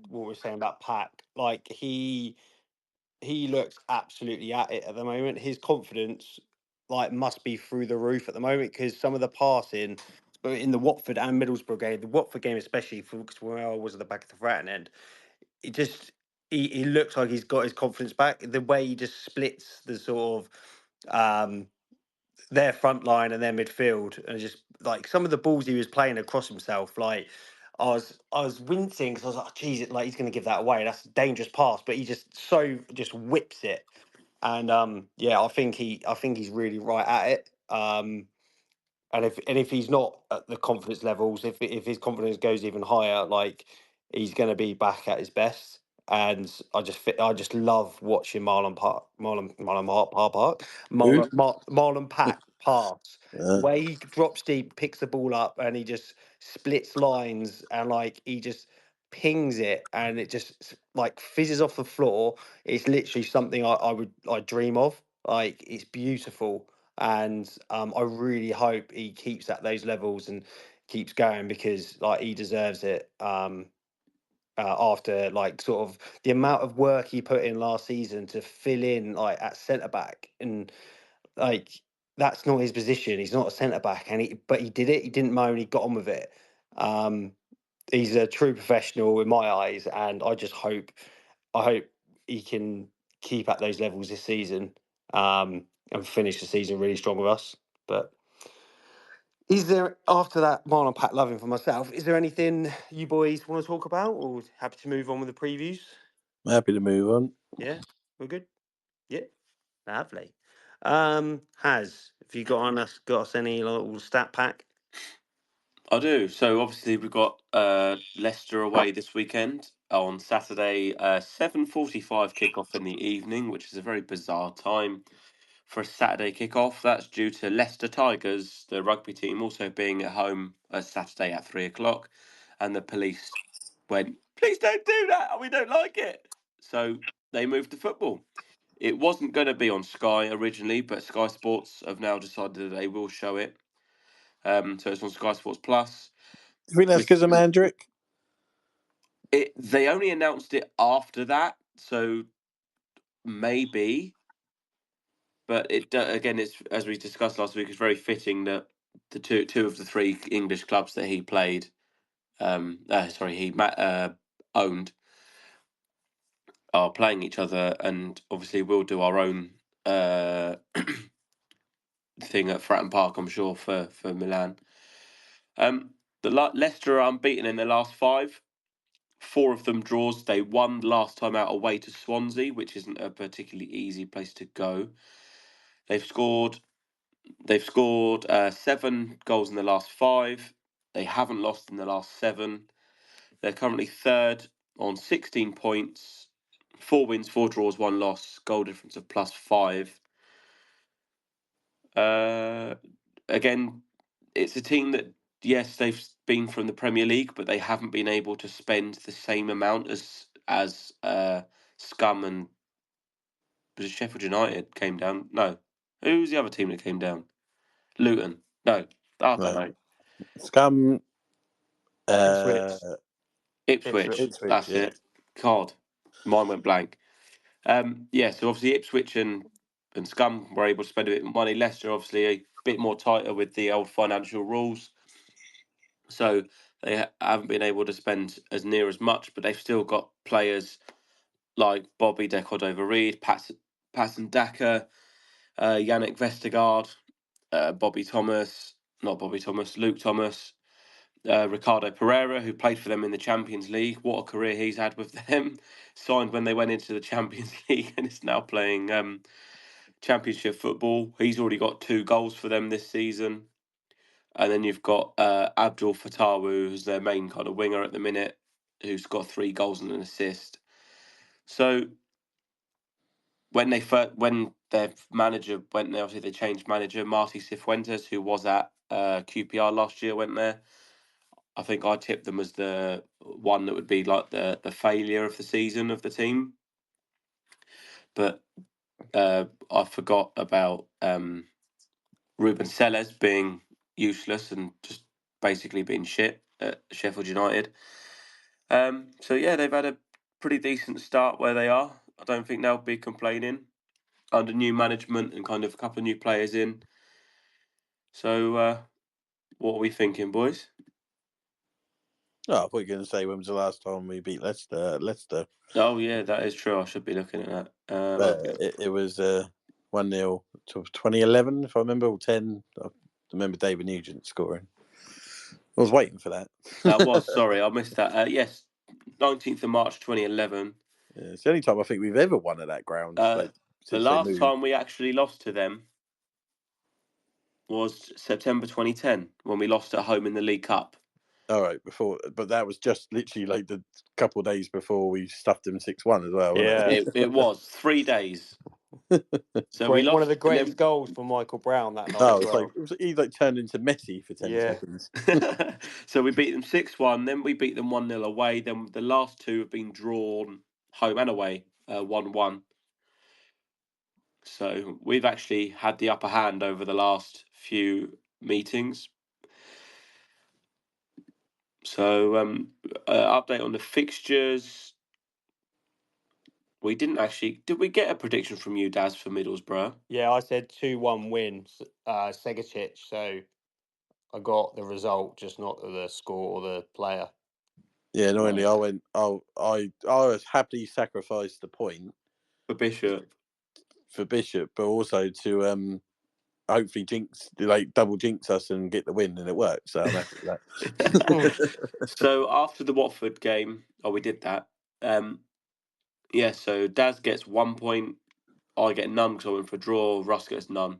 Speaker 3: what we're saying about Pack. Like he looks absolutely at it at the moment. His confidence like must be through the roof at the moment because some of the passing, but in the Watford and Middlesbrough game, the Watford game especially, because when I was at the back of the threat end, it just he looks like he's got his confidence back. The way he just splits the sort of their front line and their midfield, and just like some of the balls he was playing across himself, like I was wincing because I was like, geez, like he's going to give that away. That's a dangerous pass, but he just whips it. And I think he's really right at it. And if he's not at the confidence levels, if his confidence goes even higher, like he's going to be back at his best. And I just love watching
Speaker 5: Who?
Speaker 3: Marlon Pack pass. The
Speaker 5: Yeah.
Speaker 3: way he drops deep, picks the ball up, and he just splits lines, and like he just pings it, and it just like fizzes off the floor. It's literally something I dream of. Like it's beautiful, and I really hope he keeps at those levels and keeps going because like he deserves it. After like sort of the amount of work he put in last season to fill in like at centre back, and like that's not his position. He's not a centre back, but he did it. He didn't moan. He got on with it. He's a true professional in my eyes, and I hope he can keep at those levels this season and finish the season really strong with us. But is there, after that Marlon Pack loving for myself, is there anything you boys want to talk about, or happy to move on with the previews?
Speaker 5: I'm happy to move on.
Speaker 3: Yeah, we're good. Yeah, lovely. Have you got us any little stat pack?
Speaker 4: I do. So obviously we've got Leicester away this weekend on Saturday, 7:45 kickoff in the evening, which is a very bizarre time for a Saturday kickoff. That's due to Leicester Tigers, the rugby team, also being at home Saturday at 3 o'clock, and the police went, "Please don't do that. We don't like it." So they moved to football. It wasn't going to be on Sky originally, but Sky Sports have now decided that they will show it. So it's on Sky Sports Plus.
Speaker 5: Do you think that's because of Mandrick?
Speaker 4: They only announced it after that, so maybe. But it again, it's as we discussed last week. It's very fitting that the two of the 3 English clubs that he played, owned, are playing each other, and obviously we'll do our own thing at Fratton Park, I'm sure, for Milan. Leicester are unbeaten in their last 5. 4 of them draws. They won last time out away to Swansea, which isn't a particularly easy place to go. They've scored 7 goals in the last 5. They haven't lost in the last 7. They're currently 3rd on 16 points, 4 wins, 4 draws, 1 loss, goal difference of +5. Again, it's a team that, yes, been from the Premier League, but they haven't been able to spend the same amount as Scum and was it Sheffield United came down. No, who was the other team that came down? Luton. No, I don't know.
Speaker 5: Scum.
Speaker 4: Ipswich. That's
Speaker 5: Yeah.
Speaker 4: it. God, mine went blank. Yeah, so obviously Ipswich and Scum were able to spend a bit of money. Leicester obviously a bit more tighter with the old financial rules, so they haven't been able to spend as near as much, but they've still got players like Bobby De Cordova-Reid, Patson Daka, Yannick Vestergaard, Luke Thomas, Ricardo Pereira, who played for them in the Champions League. What a career he's had with them. Signed when they went into the Champions League and is now playing Championship football. He's already got 2 goals for them this season. And then you've got Abdul Fatawu, who's their main kind of winger at the minute, who's got 3 goals and an assist. So when their manager went there, obviously they changed manager. Marty Cifuentes, who was at QPR last year, went there. I think I tipped them as the one that would be like the failure of the season of the team. But I forgot about Ruben Selles being useless and just basically being shit at Sheffield United. So yeah, they've had a pretty decent start where they are. I don't think they'll be complaining under new management and kind of a couple of new players in. So what are we thinking, boys?
Speaker 5: Oh, I thought you were going to say when was the last time we beat Leicester?
Speaker 4: Oh yeah, that is true. I should be looking at that.
Speaker 5: It was 1-0 to 2011, if I remember, or 10. I remember David Nugent scoring. I was waiting for that.
Speaker 4: That was, sorry, I missed that. Yes, 19th of March 2011.
Speaker 5: Yeah, it's the only time I think we've ever won at that ground.
Speaker 4: The last time we actually lost to them was September 2010 when we lost at home in the League Cup.
Speaker 5: All right, but that was just literally like the couple of days before we stuffed them 6-1 as well.
Speaker 3: Yeah.
Speaker 5: Wasn't
Speaker 4: It was 3 days. So
Speaker 3: Great,
Speaker 4: we lost
Speaker 3: one of the greatest goals for Michael Brown that night.
Speaker 5: Oh,
Speaker 3: as well.
Speaker 5: he turned into Messi for 10 seconds.
Speaker 4: So we beat them 6-1, then we beat them 1-0 away. Then the last 2 have been drawn home and away, 1-1. So we've actually had the upper hand over the last few meetings. So update on the fixtures. We didn't actually. Did we get a prediction from you, Daz, for Middlesbrough?
Speaker 3: Yeah, I said 2-1 win, Segicic. So I got the result, just not the score or the player.
Speaker 5: Yeah, annoyingly, I was happily sacrificed the point
Speaker 4: For Bishop.
Speaker 5: But also to hopefully double jinx us and get the win, and it worked. So I'm happy with that.
Speaker 4: So after the Watford game, we did that. Yeah, so Daz gets 1 point. I get none because I went for a draw. Russ gets none.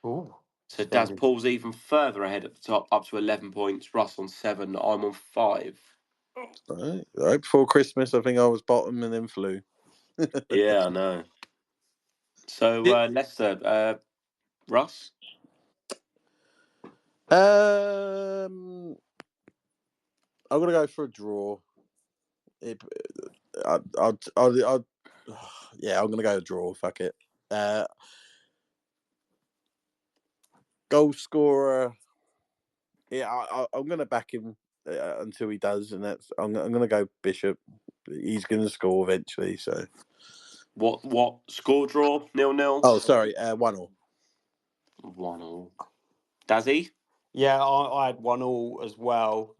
Speaker 3: Ooh,
Speaker 4: so Daz pulls even further ahead at the top, up to 11 points. Russ on 7. I'm on 5.
Speaker 5: Right before Christmas, I think I was bottom and then flew.
Speaker 4: Yeah, I know. So Leicester, Russ.
Speaker 5: I'm gonna go for a draw. Yeah, I'm gonna go a draw. Fuck it. Goal scorer. Yeah, I'm gonna back him until he does, and I'm gonna go Bishop. He's gonna score eventually. So
Speaker 4: what score draw? 0-0.
Speaker 5: Oh, sorry, 1-1.
Speaker 4: 1-1. Dazzy.
Speaker 3: Yeah, I had 1-1 as well.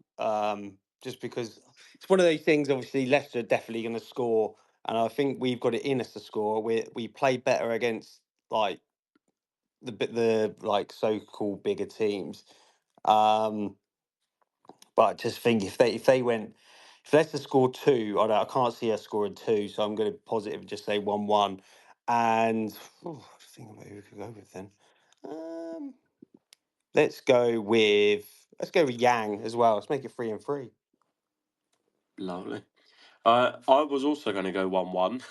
Speaker 3: Just because it's one of those things. Obviously, Leicester are definitely going to score, and I think we've got it in us to score. We play better against like the like so-called bigger teams. But I just think if Leicester score 2, I can't see us scoring 2, so I'm going to positive just say 1-1. And I think maybe we could go with then. Let's go with Yang as well. Let's make it 3-3.
Speaker 4: Lovely. I was also going to go 1-1,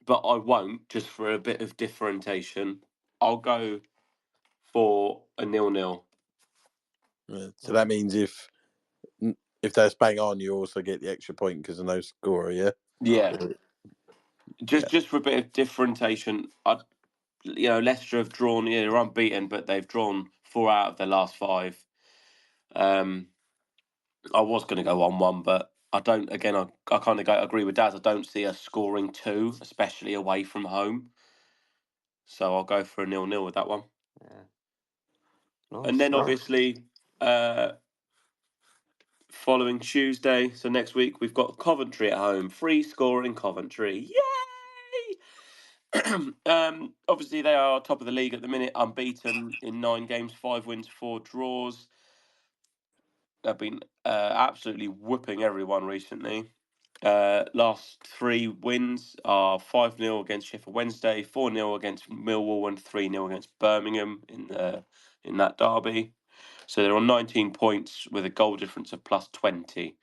Speaker 4: but I won't, just for a bit of differentiation. I'll go for a 0-0.
Speaker 5: So that means if that's bang on, you also get the extra point because of no scorer. Yeah.
Speaker 4: Yeah. Just for a bit of differentiation, Leicester have drawn. Yeah, they're unbeaten, but they've drawn 4 out of their last 5. I was going to go 1-1, but I don't. Again, I kind of agree with Daz. I don't see us scoring 2, especially away from home. So I'll go for a 0-0 with that one.
Speaker 3: Yeah. Nice,
Speaker 4: and then obviously, following Tuesday, so next week we've got Coventry at home. Free score in Coventry. Yay! Obviously they are top of the league at the minute, unbeaten in 9 games, 5 wins, 4 draws. They've been absolutely whooping everyone recently. Last 3 wins are 5-0 against Sheffield Wednesday, 4-0 against Millwall, and 3-0 against Birmingham in that derby. So they're on 19 points with a goal difference of plus 20.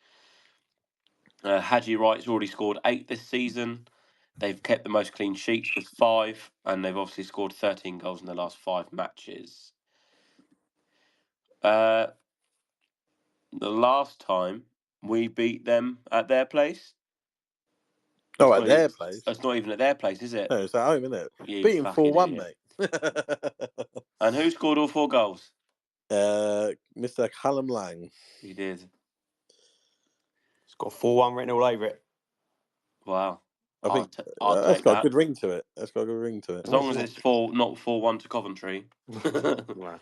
Speaker 4: Haji Wright's already scored 8 this season. They've kept the most clean sheets with 5, and they've obviously scored 13 goals in the last 5 matches. The last time we beat them at their place.
Speaker 5: Oh, at their place?
Speaker 4: It's not even at their place, is it?
Speaker 5: No, it's at home, isn't it?
Speaker 4: You
Speaker 5: Beating
Speaker 4: fucking
Speaker 5: 4-1,
Speaker 4: idiot.
Speaker 5: mate.
Speaker 4: And who scored all 4 goals?
Speaker 5: Mr. Callum Lang.
Speaker 4: He did.
Speaker 3: It's got 4-1 written all over it.
Speaker 4: Wow.
Speaker 5: I think
Speaker 4: I'll
Speaker 5: that's
Speaker 4: take
Speaker 5: got
Speaker 4: that.
Speaker 5: a good ring to it. That's got a good ring to it.
Speaker 4: As long as it's not 4-1 to Coventry.
Speaker 3: Wow.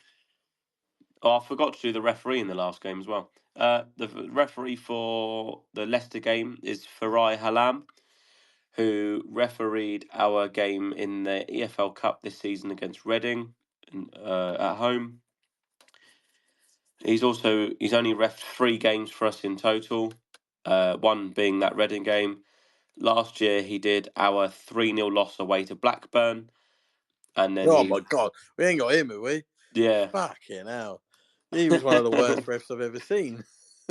Speaker 4: Oh, I forgot to do the referee in the last game as well. The referee for the Leicester game is Farai Halam, who refereed our game in the EFL Cup this season against Reading at home. He's only reffed 3 games for us in total, 1 being that Reading game. Last year he did our 3-0 loss away to Blackburn, and then
Speaker 5: my God, we ain't got him, have we?
Speaker 4: Yeah.
Speaker 5: Fucking hell. He was one of the worst refs I've ever seen.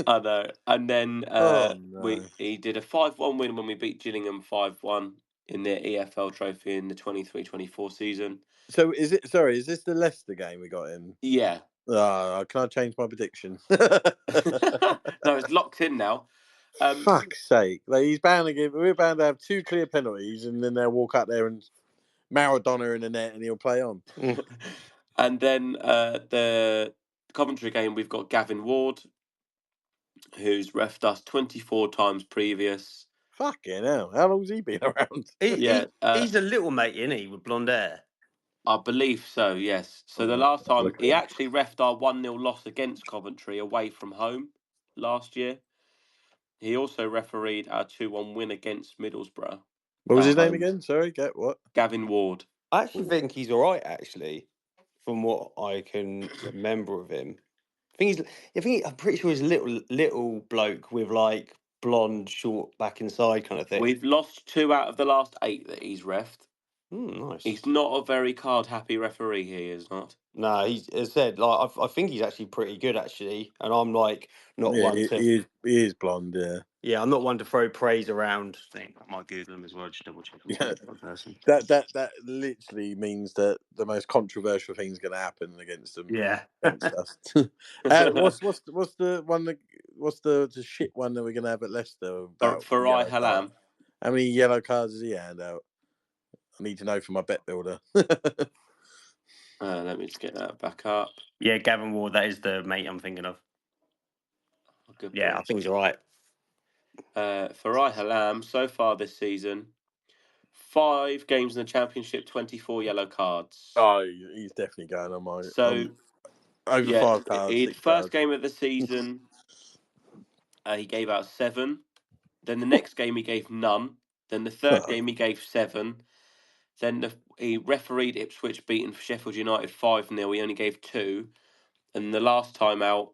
Speaker 4: I know. And then
Speaker 5: no.
Speaker 4: he did a 5-1 win when we beat Gillingham 5-1 in the EFL Trophy in the 23-24 season.
Speaker 5: So is this the Leicester game we got in?
Speaker 4: Yeah.
Speaker 5: Can I change my prediction?
Speaker 4: No, it's locked in now.
Speaker 5: Fuck's sake. We're bound to have 2 clear penalties, and then they'll walk out there and Maradona in the net and he'll play on.
Speaker 4: And then the Coventry game, we've got Gavin Ward, who's reffed us 24 times previous.
Speaker 5: Fucking hell. How long's he been around?
Speaker 3: He's a little mate, isn't he, with blonde hair?
Speaker 4: I believe so, yes. So the last time, he actually reffed our 1-0 loss against Coventry away from home last year. He also refereed our 2-1 win against Middlesbrough.
Speaker 5: What was his name again? Sorry, get what?
Speaker 4: Gavin Ward.
Speaker 3: I actually think he's all right, actually, from what I can remember of him. I'm pretty sure he's a little bloke with like blonde, short back inside kind of thing.
Speaker 4: We've lost 2 out of the last 8 that he's reffed.
Speaker 3: Nice.
Speaker 4: He's not a very card-happy referee, he is not.
Speaker 3: No, he's as said, like I think he's actually pretty good, actually, and I'm like not one to.
Speaker 5: He is blonde, yeah.
Speaker 3: Yeah, I'm not one to throw praise around. I think I might Google him as well. Just double check.
Speaker 5: Yeah. That literally means that the most controversial thing's going to happen against them.
Speaker 3: Yeah.
Speaker 5: Against us. What's the shit one that we're going to have at Leicester?
Speaker 4: Farai Halam.
Speaker 5: How many yellow cards does he hand out? I need to know for my bet builder.
Speaker 4: Let me just get that back up.
Speaker 3: Yeah, Gavin Ward, that is the mate I'm thinking of.
Speaker 4: Good
Speaker 3: yeah,
Speaker 4: boy.
Speaker 3: I think he's all right.
Speaker 4: Farai Halam, so far this season, 5 games in the Championship, 24 yellow cards.
Speaker 5: Oh, he's definitely going on my...
Speaker 4: So,
Speaker 5: over 5 cards,
Speaker 4: first game of the season, he gave out 7. Then the next game he gave none. Then the third game he gave 7. Then he refereed Ipswich beating Sheffield United 5-0. He only gave 2. And the last time out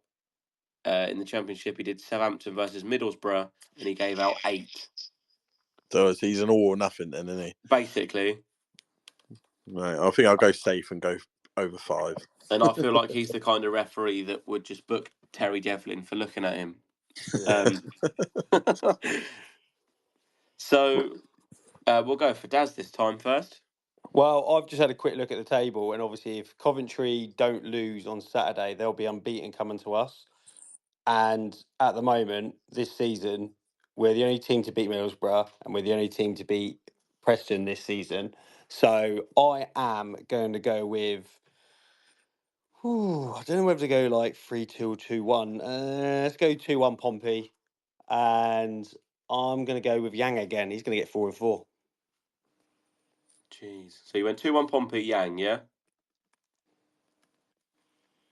Speaker 4: in the Championship, he did Southampton versus Middlesbrough, and he gave out 8.
Speaker 5: So he's an all or nothing then, isn't he?
Speaker 4: Basically.
Speaker 5: Right, I think I'll go safe and go over 5.
Speaker 4: And I feel like he's the kind of referee that would just book Terry Devlin for looking at him. So we'll go for Daz this time first.
Speaker 3: Well, I've just had a quick look at the table, and obviously, if Coventry don't lose on Saturday, they'll be unbeaten coming to us. And at the moment, this season, we're the only team to beat Middlesbrough, and we're the only team to beat Preston this season. So I am going to go with. I don't know whether to go like 3-2 or 2-1. Let's go 2-1 Pompey, and I'm going to go with Yang again. He's going to get 4 and 4.
Speaker 4: Jeez. So you went 2-1 Pompey, Yang, yeah?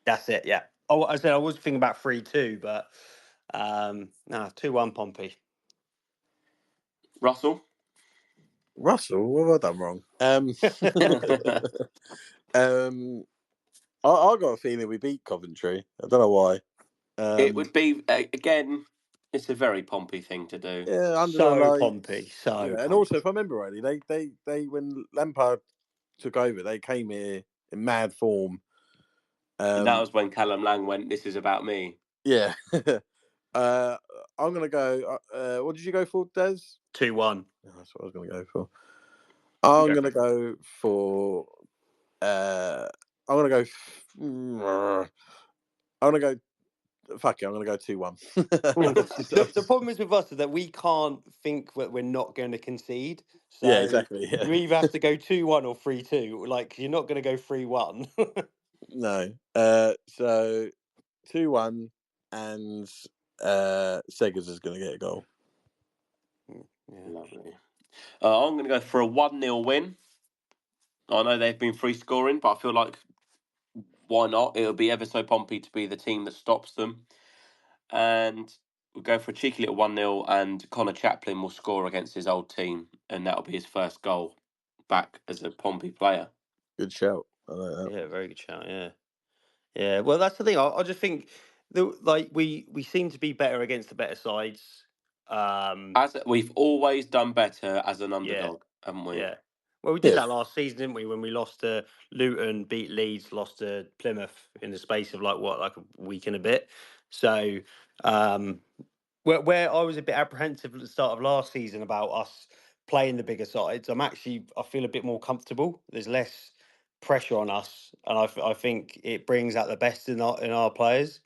Speaker 3: That's it, yeah. Oh, I said I was thinking about 3-2, but no, 2-1 Pompey.
Speaker 4: Russell?
Speaker 5: Russell, what have I done wrong? I got a feeling we beat Coventry. I don't know why.
Speaker 4: It would be, again, it's a very Pompey thing to do.
Speaker 5: Yeah, under the
Speaker 3: So
Speaker 5: lights.
Speaker 3: Pompey, so
Speaker 5: Yeah, and
Speaker 3: Pompey.
Speaker 5: also, if I remember rightly, they when Lampard took over, they came here in mad form.
Speaker 4: And that was when Callum Lang went, "This is about me."
Speaker 5: Yeah. I'm gonna go. What did you go for, Des?
Speaker 3: 2-1.
Speaker 5: Oh, that's what I was gonna go for. I'm gonna go for. I'm gonna go. I'm gonna go. Fuck it, I'm gonna go 2-1.
Speaker 3: The problem is with us is that we can't think that we're not going to concede. So
Speaker 5: Yeah, exactly. Yeah.
Speaker 3: you either have to go 2-1 or 3-2. Like you're not going to go 3-1.
Speaker 5: No. So 2-1, and Seggers is gonna get a goal.
Speaker 3: Yeah.
Speaker 4: Lovely. I'm going to go for a 1-0 win. I know they've been free scoring, but I feel like why not? It'll be ever so Pompey to be the team that stops them. And we'll go for a cheeky little 1-0, and Connor Chaplin will score against his old team, and that'll be his first goal back as a Pompey player.
Speaker 5: Good shout. I like that.
Speaker 3: Yeah, very good shout. Yeah, yeah. Well, that's the thing. I just think that we seem to be better against the better sides.
Speaker 4: As we've always done better as an underdog, haven't we?
Speaker 3: Yeah. Well, we did
Speaker 5: Yeah.
Speaker 3: that last season, didn't we? When we lost to Luton, beat Leeds, lost to Plymouth in the space of like a week and a bit. So, where I was a bit apprehensive at the start of last season about us playing the bigger sides, I feel a bit more comfortable. There's less pressure on us, and I think it brings out the best in our players.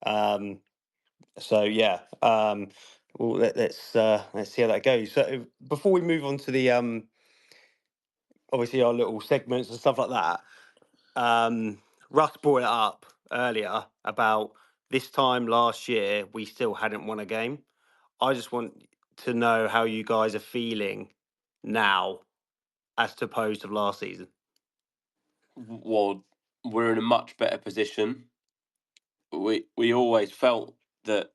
Speaker 3: So yeah, well, let's see how that goes. So before we move on to the obviously our little segments and stuff like that. Russ brought it up earlier about this time last year we still hadn't won a game. I just want to know how you guys are feeling now as opposed to last season.
Speaker 4: Well, we're in a much better position. We always felt that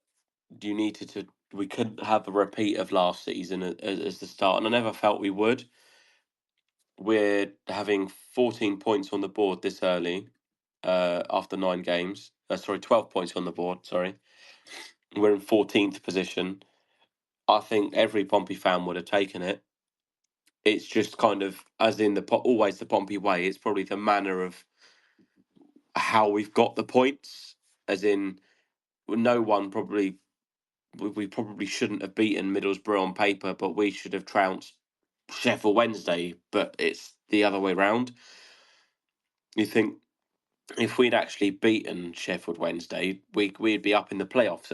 Speaker 4: you needed to. We couldn't have a repeat of last season as the start, and I never felt we would. We're having 14 points on the board this early, after 9 games. 12 points on the board. Sorry, we're in 14th position. I think every Pompey fan would have taken it. It's just kind of, as in always the Pompey way. It's probably the manner of how we've got the points, as in no one probably. We probably shouldn't have beaten Middlesbrough on paper, but we should have trounced Sheffield Wednesday. But it's the other way round. You think if we'd actually beaten Sheffield Wednesday, we'd be up in the playoffs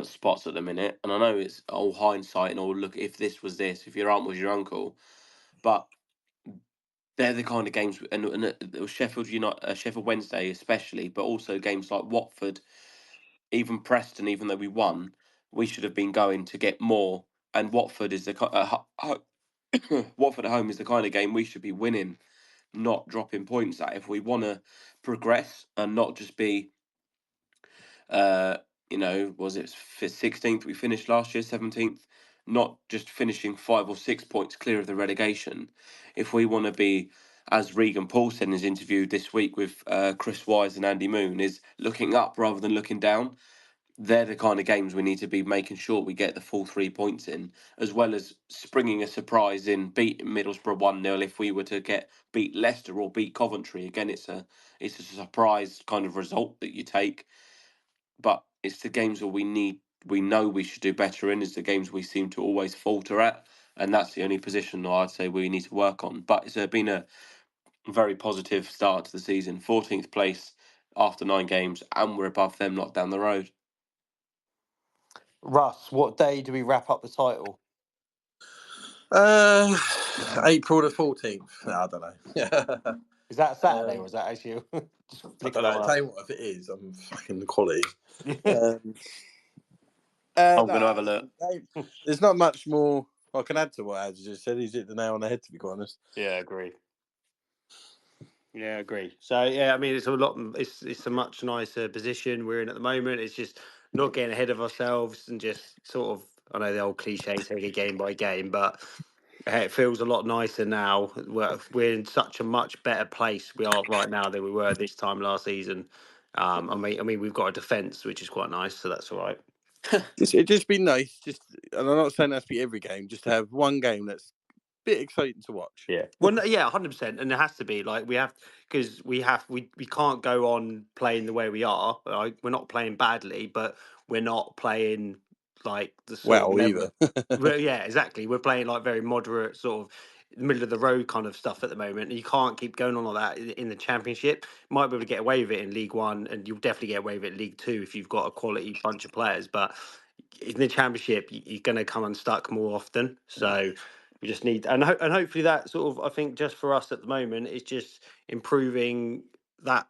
Speaker 4: spots at the minute. And I know it's all hindsight and all look, if this was this, if your aunt was your uncle, but they're the kind of games, and it was Sheffield Wednesday especially, but also games like Watford, even Preston. Even though we won, we should have been going to get more. And Watford is Watford at home is the kind of game we should be winning, not dropping points at, if we want to progress and not just be, was it 16th we finished last year, 17th, not just finishing 5 or 6 points clear of the relegation. If we want to be, as Regan Paul said in his interview this week with Chris Wise and Andy Moon, is looking up rather than looking down. They're the kind of games we need to be making sure we get the full 3 points in, as well as springing a surprise in beating Middlesbrough 1-0 if we were to beat Leicester or beat Coventry. Again, it's a surprise kind of result that you take, but it's the games where we know we should do better in, is the games we seem to always falter at. and that's the only position I'd say we need to work on. But it's been a very positive start to the season. 14th place after 9 games, and we're above them, not down the road.
Speaker 3: Russ, what day do we wrap up the title?
Speaker 5: April the 14th. No, I don't know.
Speaker 3: Is that Saturday or is that actually?
Speaker 5: I don't know. Tell you what, if it is, I'm fucking quality.
Speaker 4: I'm going to have a look.
Speaker 5: There's not much more I can add to what Ad just said. He's hit the nail on the head, to be quite honest.
Speaker 3: Yeah, agree. Yeah, agree. So yeah, I mean, it's a lot. It's a much nicer position we're in at the moment. It's just not getting ahead of ourselves and just sort of. I know the old cliche, take it game by game, but it feels a lot nicer now. We're in such a much better place we are right now than we were this time last season. I mean, we've got a defence which is quite nice, so that's all right.
Speaker 5: It'd just be nice, and I'm not saying that's be every game, just to have one game that's a bit exciting to watch.
Speaker 3: Yeah, well, no, yeah, 100%, and it has to be like we can't go on playing the way we are. Like, we're not playing badly, but we're not playing like the sort of level. Well, yeah, exactly. We're playing like very moderate, sort of middle of the road kind of stuff at the moment. And you can't keep going on like that in the Championship. You might be able to get away with it in League One, and you'll definitely get away with it in League Two if you've got a quality bunch of players. But in the Championship, you're going to come unstuck more often. So we just need, and hopefully that sort of, I think, just for us at the moment, is just improving that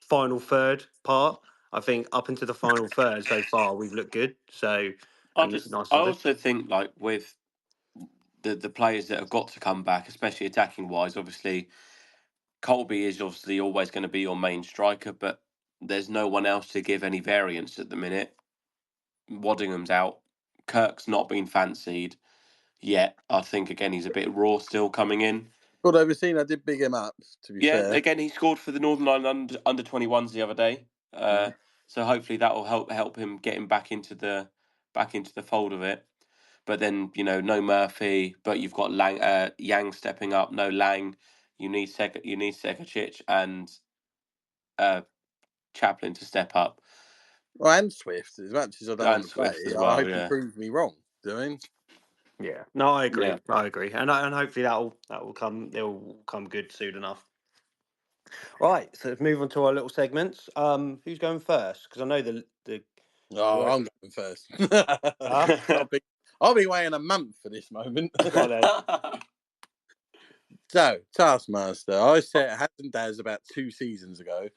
Speaker 3: final third part. I think up into the final third so far, we've looked good. So,
Speaker 4: I also think, like, with the players that have got to come back, especially attacking wise, obviously Colby is obviously always going to be your main striker, but there's no one else to give any variance at the minute. Waddingham's out. Kirk's not been fancied yet. I think, again, he's a bit raw still coming in.
Speaker 5: But overseen, I did big him up, to be fair.
Speaker 4: Yeah, again, he scored for the Northern Ireland under 21s the other day. So hopefully that will help him get him back into the fold of it. But then, no Murphy, but you've got Yang stepping up, no Lang. You need Sekacic and Chaplin to step up.
Speaker 5: Well, and Swift, as much as I don't want to play,
Speaker 4: as well,
Speaker 5: I hope he proves me wrong. Do you know what I mean?
Speaker 3: Yeah, no, I agree. Yeah. I agree, and hopefully that will come. It will come good soon enough. Right, so let's move on to our little segments. Who's going first? Because I know the.
Speaker 5: Oh, I'm going first. I'll be waiting a month for this moment. So, Taskmaster, I set Hassan Daz about 2 seasons ago.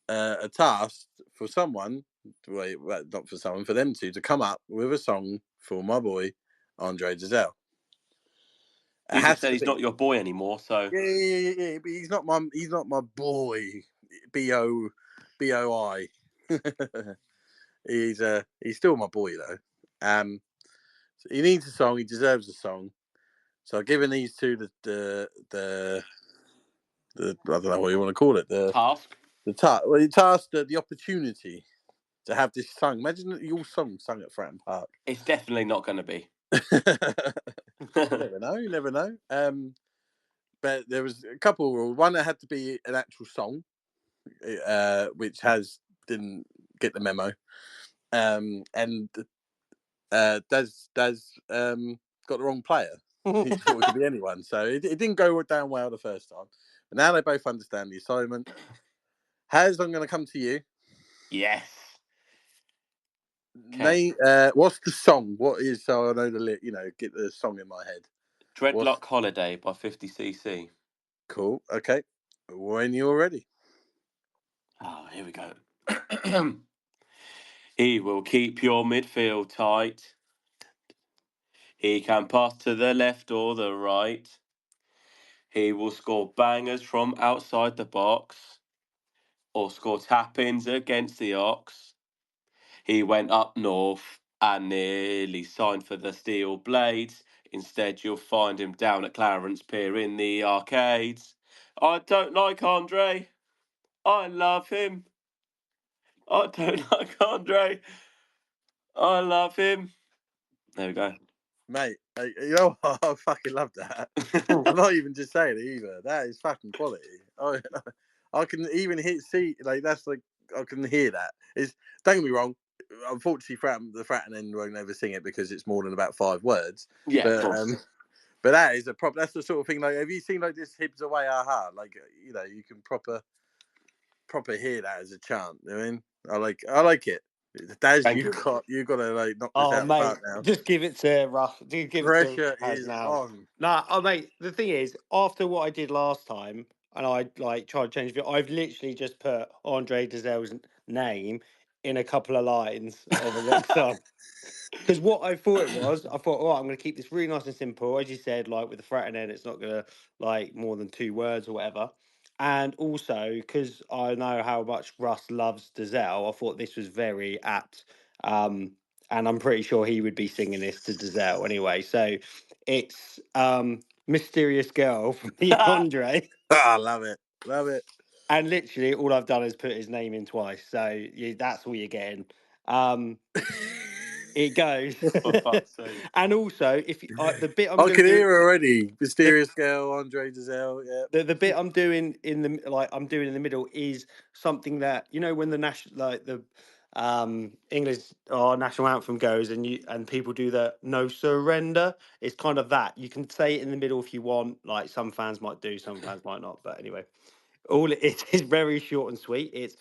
Speaker 5: A task for someone, not for someone, for them to come up with a song for my boy Andre Giselle.
Speaker 4: You just said he's not your boy anymore, so
Speaker 5: yeah. But he's not my boy. BOI. He's still my boy though. So he needs a song. He deserves a song. So I've given these two the I don't know what you want to call it. The
Speaker 4: task.
Speaker 5: The opportunity to have this sung. Imagine your song sung at Fratton Park.
Speaker 4: It's definitely not going to be.
Speaker 5: You never know. But there was a couple of rules. One that had to be an actual song, which didn't get the memo. And Daz got the wrong player. He thought it could be anyone. So it didn't go down well the first time. But now they both understand the assignment. Haz, I'm going to come to you.
Speaker 4: Yes.
Speaker 5: Okay. What's the song? What is, so I know get the song in my head.
Speaker 4: Dreadlock Holiday by 50cc.
Speaker 5: Cool. Okay. When you're ready.
Speaker 4: Oh, here we go. He will keep your midfield tight. He can pass to the left or the right. He will score bangers from outside the box or score tap-ins against the Ox. He went up north and nearly signed for the Steel Blades. Instead, you'll find him down at Clarence Pier in the arcades. I don't like Andre. I love him. I don't like Andre. I love him. There we go.
Speaker 5: Mate, you know what? I fucking love that. I'm not even just saying it either. That is fucking quality. I can even see, like, that's like, I can hear that. Don't get me wrong, unfortunately, the Fratton end won't ever sing it because it's more than about 5 words.
Speaker 4: Yeah,
Speaker 5: but,
Speaker 4: of course.
Speaker 5: But that is a problem. That's the sort of thing. Like, have you seen like this "Hibs Away, Aha"? Like, you know, you can proper hear that as a chant. I mean, I like it. Daz, you got to like knock this out of the park now.
Speaker 3: Just give it to Russ.
Speaker 5: Pressure is on.
Speaker 3: Nah, mate. The thing is, after what I did last time, and I like tried to change it, I've literally just put Andre Dazell's name in a couple of lines of the next song. Because what I thought it was, I thought, I'm going to keep this really nice and simple. As you said, like with the frat and end, it's not going to like more than 2 words or whatever. And also, because I know how much Russ loves Dazelle, I thought this was very apt. And I'm pretty sure he would be singing this to Dazelle anyway. So it's Mysterious Girl from Andre.
Speaker 5: I love it. Love it.
Speaker 3: And literally, all I've done is put his name in twice. So that's all you're getting. It goes.
Speaker 4: For fuck's sake.
Speaker 3: And also, if the bit
Speaker 5: I can hear already. Mysterious Girl, Andre Dazelle. Yeah.
Speaker 3: The bit I'm doing in the middle is something that, you know, when the English national anthem goes and people do the no surrender. It's kind of that. You can say it in the middle if you want. Like some fans might do, some fans might not. But anyway, all it is very short and sweet. It's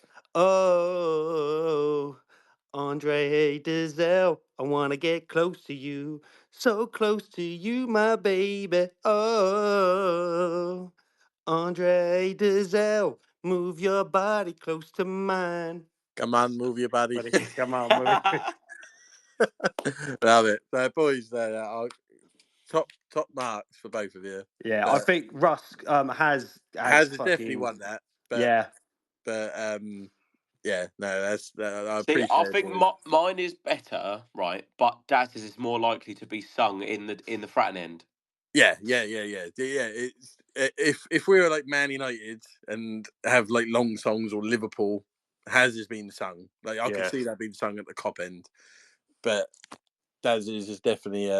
Speaker 3: Andre Dazelle, I want to get close to you, so close to you, my baby. Oh, Andre Dazelle, move your body close to mine.
Speaker 5: Come on, move your body.
Speaker 3: Come on, move it.
Speaker 5: Love it. So, boys, top marks for both of you.
Speaker 3: Yeah, I think Russ has
Speaker 5: definitely won that. But,
Speaker 3: yeah.
Speaker 5: But yeah, no, I
Speaker 4: See,
Speaker 5: appreciate
Speaker 4: I
Speaker 5: it.
Speaker 4: think mine is better, right? But Daz's is more likely to be sung in the Fratton end.
Speaker 5: Yeah. It's, if we were like Man United and have like long songs, or Liverpool, has been sung. Like I could see that being sung at the Cop end, but Daz's is definitely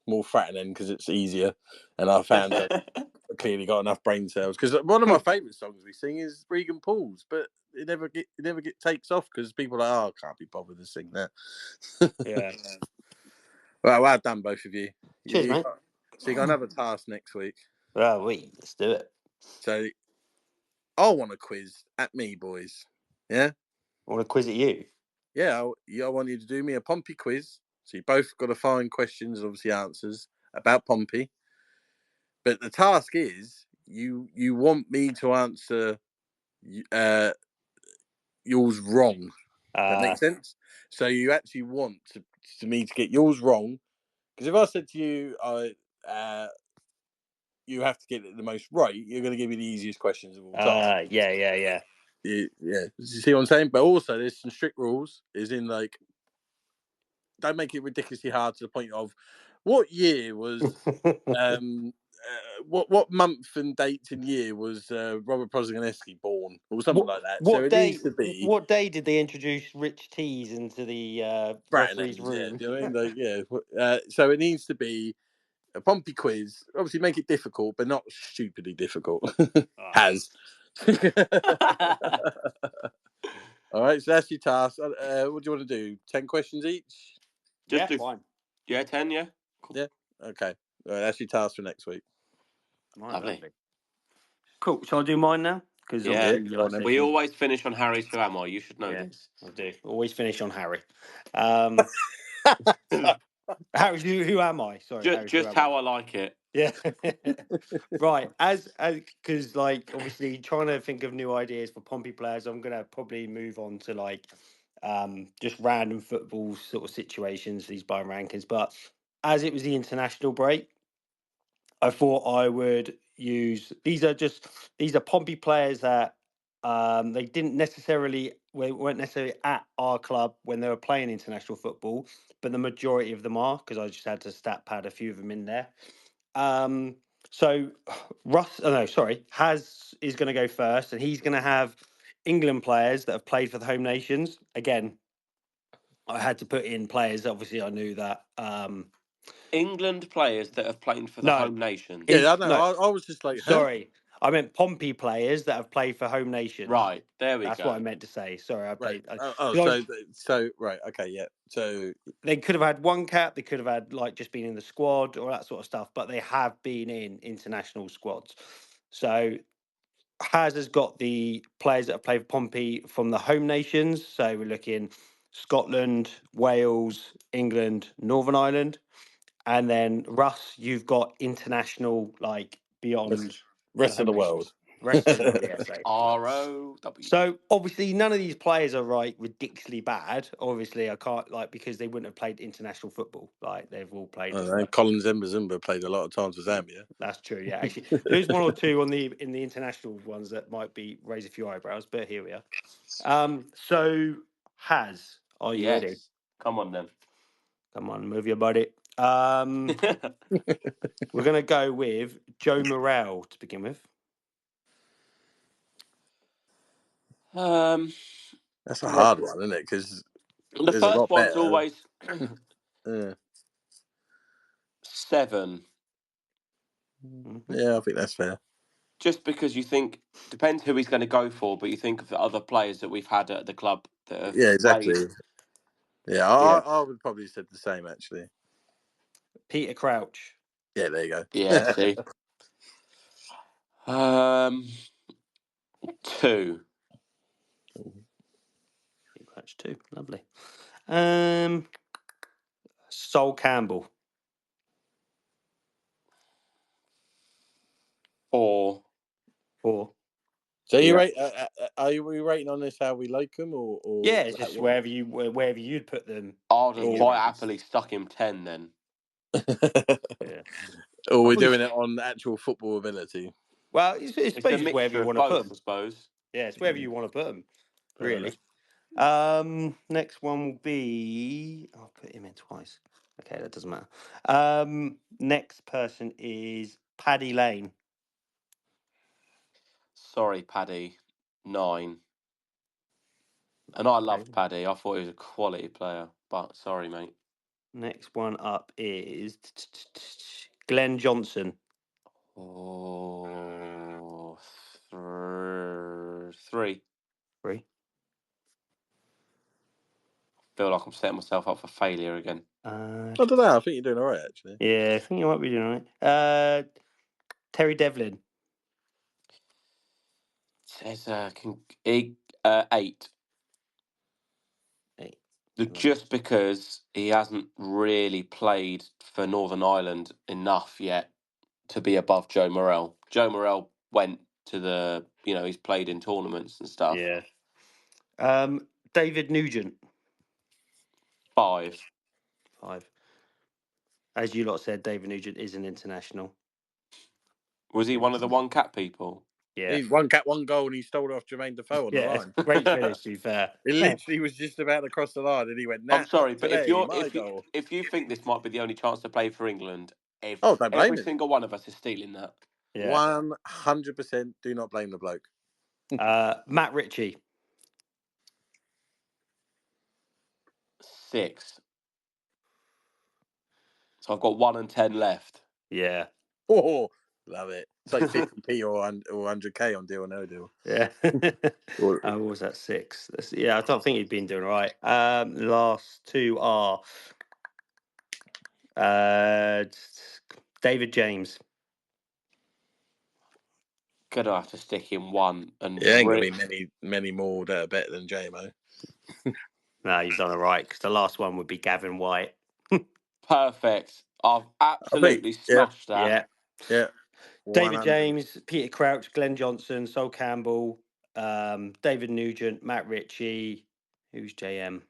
Speaker 5: more Fratton end because it's easier, and our fans have clearly got enough brain cells. Because one of my favourite songs we sing is Regan Paul's, but it never takes off because people are like, I can't be bothered to sing that.
Speaker 3: Yeah.
Speaker 5: Well done, both of you.
Speaker 3: Cheers, mate.
Speaker 5: So you got another task next week.
Speaker 3: Well, let's do it.
Speaker 5: So I want a quiz at me, boys. Yeah?
Speaker 3: I want to quiz at you.
Speaker 5: Yeah, I want you to do me a Pompey quiz. So you both got to find questions and obviously answers about Pompey. But the task is you want me to answer yours wrong. That makes sense? So you actually want to me to get yours wrong. Because if I said to you, you have to get it the most right, you're going to give me the easiest questions of all time.
Speaker 3: Yeah.
Speaker 5: You see what I'm saying? But also, there's some strict rules. Is in like, don't make it ridiculously hard to the point of what year was, what month and date and year was Robert Prozinski born, or something like that. So it needs to be.
Speaker 3: What day did they introduce Rich Teas into the referee's room?
Speaker 5: Yeah, do you know what I mean? Like, so it needs to be a Pompey quiz. Obviously, make it difficult, but not stupidly difficult. Has. All right, so that's your task. What do you want to do? 10 questions each?
Speaker 3: Fine.
Speaker 4: Yeah, 10, yeah.
Speaker 5: Cool. Yeah, okay. All right, that's your task for next week.
Speaker 4: Lovely.
Speaker 3: Cool. Shall I do mine now? Because
Speaker 4: we always finish on Harry's Who Am I? You should know this.
Speaker 3: I do. Always finish on Harry. Harry, who am I? Sorry,
Speaker 4: just how I like it.
Speaker 3: Yeah. Right. As because like obviously trying to think of new ideas for Pompey players, I'm gonna probably move on to like just random football sort of situations, these by rankings. But as it was the international break, I thought I would use these are Pompey players that they weren't necessarily at our club when they were playing international football, but the majority of them are, because I just had to stat pad a few of them in there. So Haz is going to go first, and he's going to have England players that have played for the home nations. Again, I had to put in players. Obviously, I knew that.
Speaker 4: England players that have played for the home nations.
Speaker 5: Yeah, I know. I was just like,
Speaker 3: sorry. I meant Pompey players that have played for home nations.
Speaker 4: Right, there we go.
Speaker 3: That's what I meant to say. Sorry, I played.
Speaker 5: Right. So right, okay, yeah. So
Speaker 3: they could have had one cap. They could have had just been in the squad or that sort of stuff. But they have been in international squads. So has got the players that have played for Pompey from the home nations. So we're looking Scotland, Wales, England, Northern Ireland. And then Russ, you've got international, beyond
Speaker 5: rest of the world.
Speaker 3: Rest of the world, yeah.
Speaker 4: ROW.
Speaker 3: So obviously none of these players are ridiculously bad. Obviously, I can't because they wouldn't have played international football. They've all played.
Speaker 5: Colin Zimba played a lot of times for Zambia.
Speaker 3: That's true. Yeah, actually, there's one or two in the international ones that might raise a few eyebrows, but here we are. So are you ready?
Speaker 4: Come on then.
Speaker 3: Come on, move your body. We're gonna go with Joe Morrell to begin with.
Speaker 5: That's a hard one, isn't it? Because
Speaker 4: the first one's always 7.
Speaker 5: Yeah, I think that's fair.
Speaker 4: Just because you think, depends who he's going to go for, but you think of the other players that we've had at the club that have
Speaker 5: exactly.
Speaker 4: played.
Speaker 5: Yeah, I would probably said the same, actually.
Speaker 3: Peter Crouch.
Speaker 5: Yeah, there you go.
Speaker 4: Yeah, see. 2.
Speaker 3: Peter Crouch 2, lovely. Sol Campbell.
Speaker 4: 4.
Speaker 5: So are we rating on this how we like them, or
Speaker 3: yeah, it's just wherever you'd put them.
Speaker 4: I'd have quite happily stuck him 10 then.
Speaker 3: Yeah.
Speaker 5: Or we're doing it on actual football ability.
Speaker 3: Well, it's basically wherever you want to put them.
Speaker 4: I suppose.
Speaker 3: Yeah, it's wherever you want to put them. Really. Next one will be. I'll put him in twice. Okay, that doesn't matter. Next person is Paddy Lane.
Speaker 4: Sorry, Paddy. 9. And I loved Paddy. I thought he was a quality player. But sorry, mate.
Speaker 3: Next one up is Glenn Johnson.
Speaker 4: Oh, 3.
Speaker 3: 3.
Speaker 4: Feel like I'm setting myself up for failure again.
Speaker 5: I don't know. I think you're doing all right, actually.
Speaker 3: Yeah, I think you might be doing all right. Terry Devlin.
Speaker 4: Says 8. 8. Just because he hasn't really played for Northern Ireland enough yet to be above Joe Morrell. Joe Morrell went to the, he's played in tournaments and stuff.
Speaker 3: Yeah. David Nugent.
Speaker 4: 5.
Speaker 3: As you lot said, David Nugent is an international.
Speaker 4: Was he one of the one cap people?
Speaker 3: Yeah.
Speaker 5: He's 1 cap, 1 goal, and he stole it off Jermaine Defoe on the line.
Speaker 3: Great finish, to be fair.
Speaker 5: He literally was just about to cross the line, and he went, nah,
Speaker 4: I'm sorry, but
Speaker 5: today,
Speaker 4: if you think this might be the only chance to play for England,
Speaker 5: every
Speaker 4: single one of us is stealing that.
Speaker 3: Yeah.
Speaker 5: 100% do not blame the bloke.
Speaker 3: Matt Ritchie.
Speaker 4: 6. So I've got 1 and 10 left.
Speaker 3: Yeah.
Speaker 5: Oh, love it. It's like 50p or 100k on Deal or No Deal.
Speaker 3: Yeah. What was that? 6? I don't think he'd been doing all right. Last 2 are David James.
Speaker 4: Gonna have to stick in 1. And
Speaker 5: it ain't gonna be many more that are better than JMO.
Speaker 3: No, you've done all right, because the last one would be Gavin White.
Speaker 4: Perfect. I've absolutely smashed that.
Speaker 5: Yeah.
Speaker 3: David James, Peter Crouch, Glenn Johnson, Sol Campbell, David Nugent, Matt Ritchie, who's JM?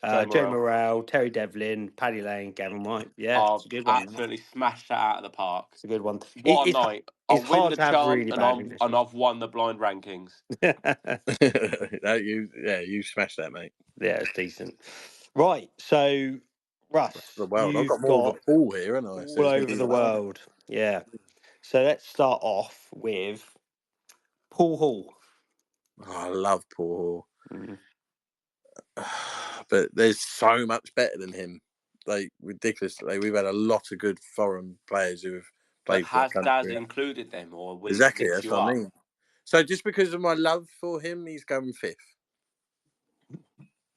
Speaker 3: Joe Morrell, Terry Devlin, Paddy Lane, Gavin White. Yeah, it's a good one.
Speaker 4: Absolutely smashed that out of the park.
Speaker 3: It's a good one.
Speaker 4: What a night. I'll win the chant and I've won the blind rankings.
Speaker 5: You smashed that, mate.
Speaker 3: Yeah, it's decent. Right, so Russ,
Speaker 5: the world. I've got more of a pool here, haven't I?
Speaker 3: All over the world. Yeah. So let's start off with Paul Hall.
Speaker 5: Oh, I love Paul Hall. But there's so much better than him. Ridiculous. We've had a lot of good foreign players who have
Speaker 4: But
Speaker 5: played for
Speaker 4: has
Speaker 5: that
Speaker 4: Daz
Speaker 5: country.
Speaker 4: included them, or will
Speaker 5: Exactly,
Speaker 4: he lift
Speaker 5: that's
Speaker 4: you
Speaker 5: what I
Speaker 4: up?
Speaker 5: mean. So just because of my love for him, he's going 5th.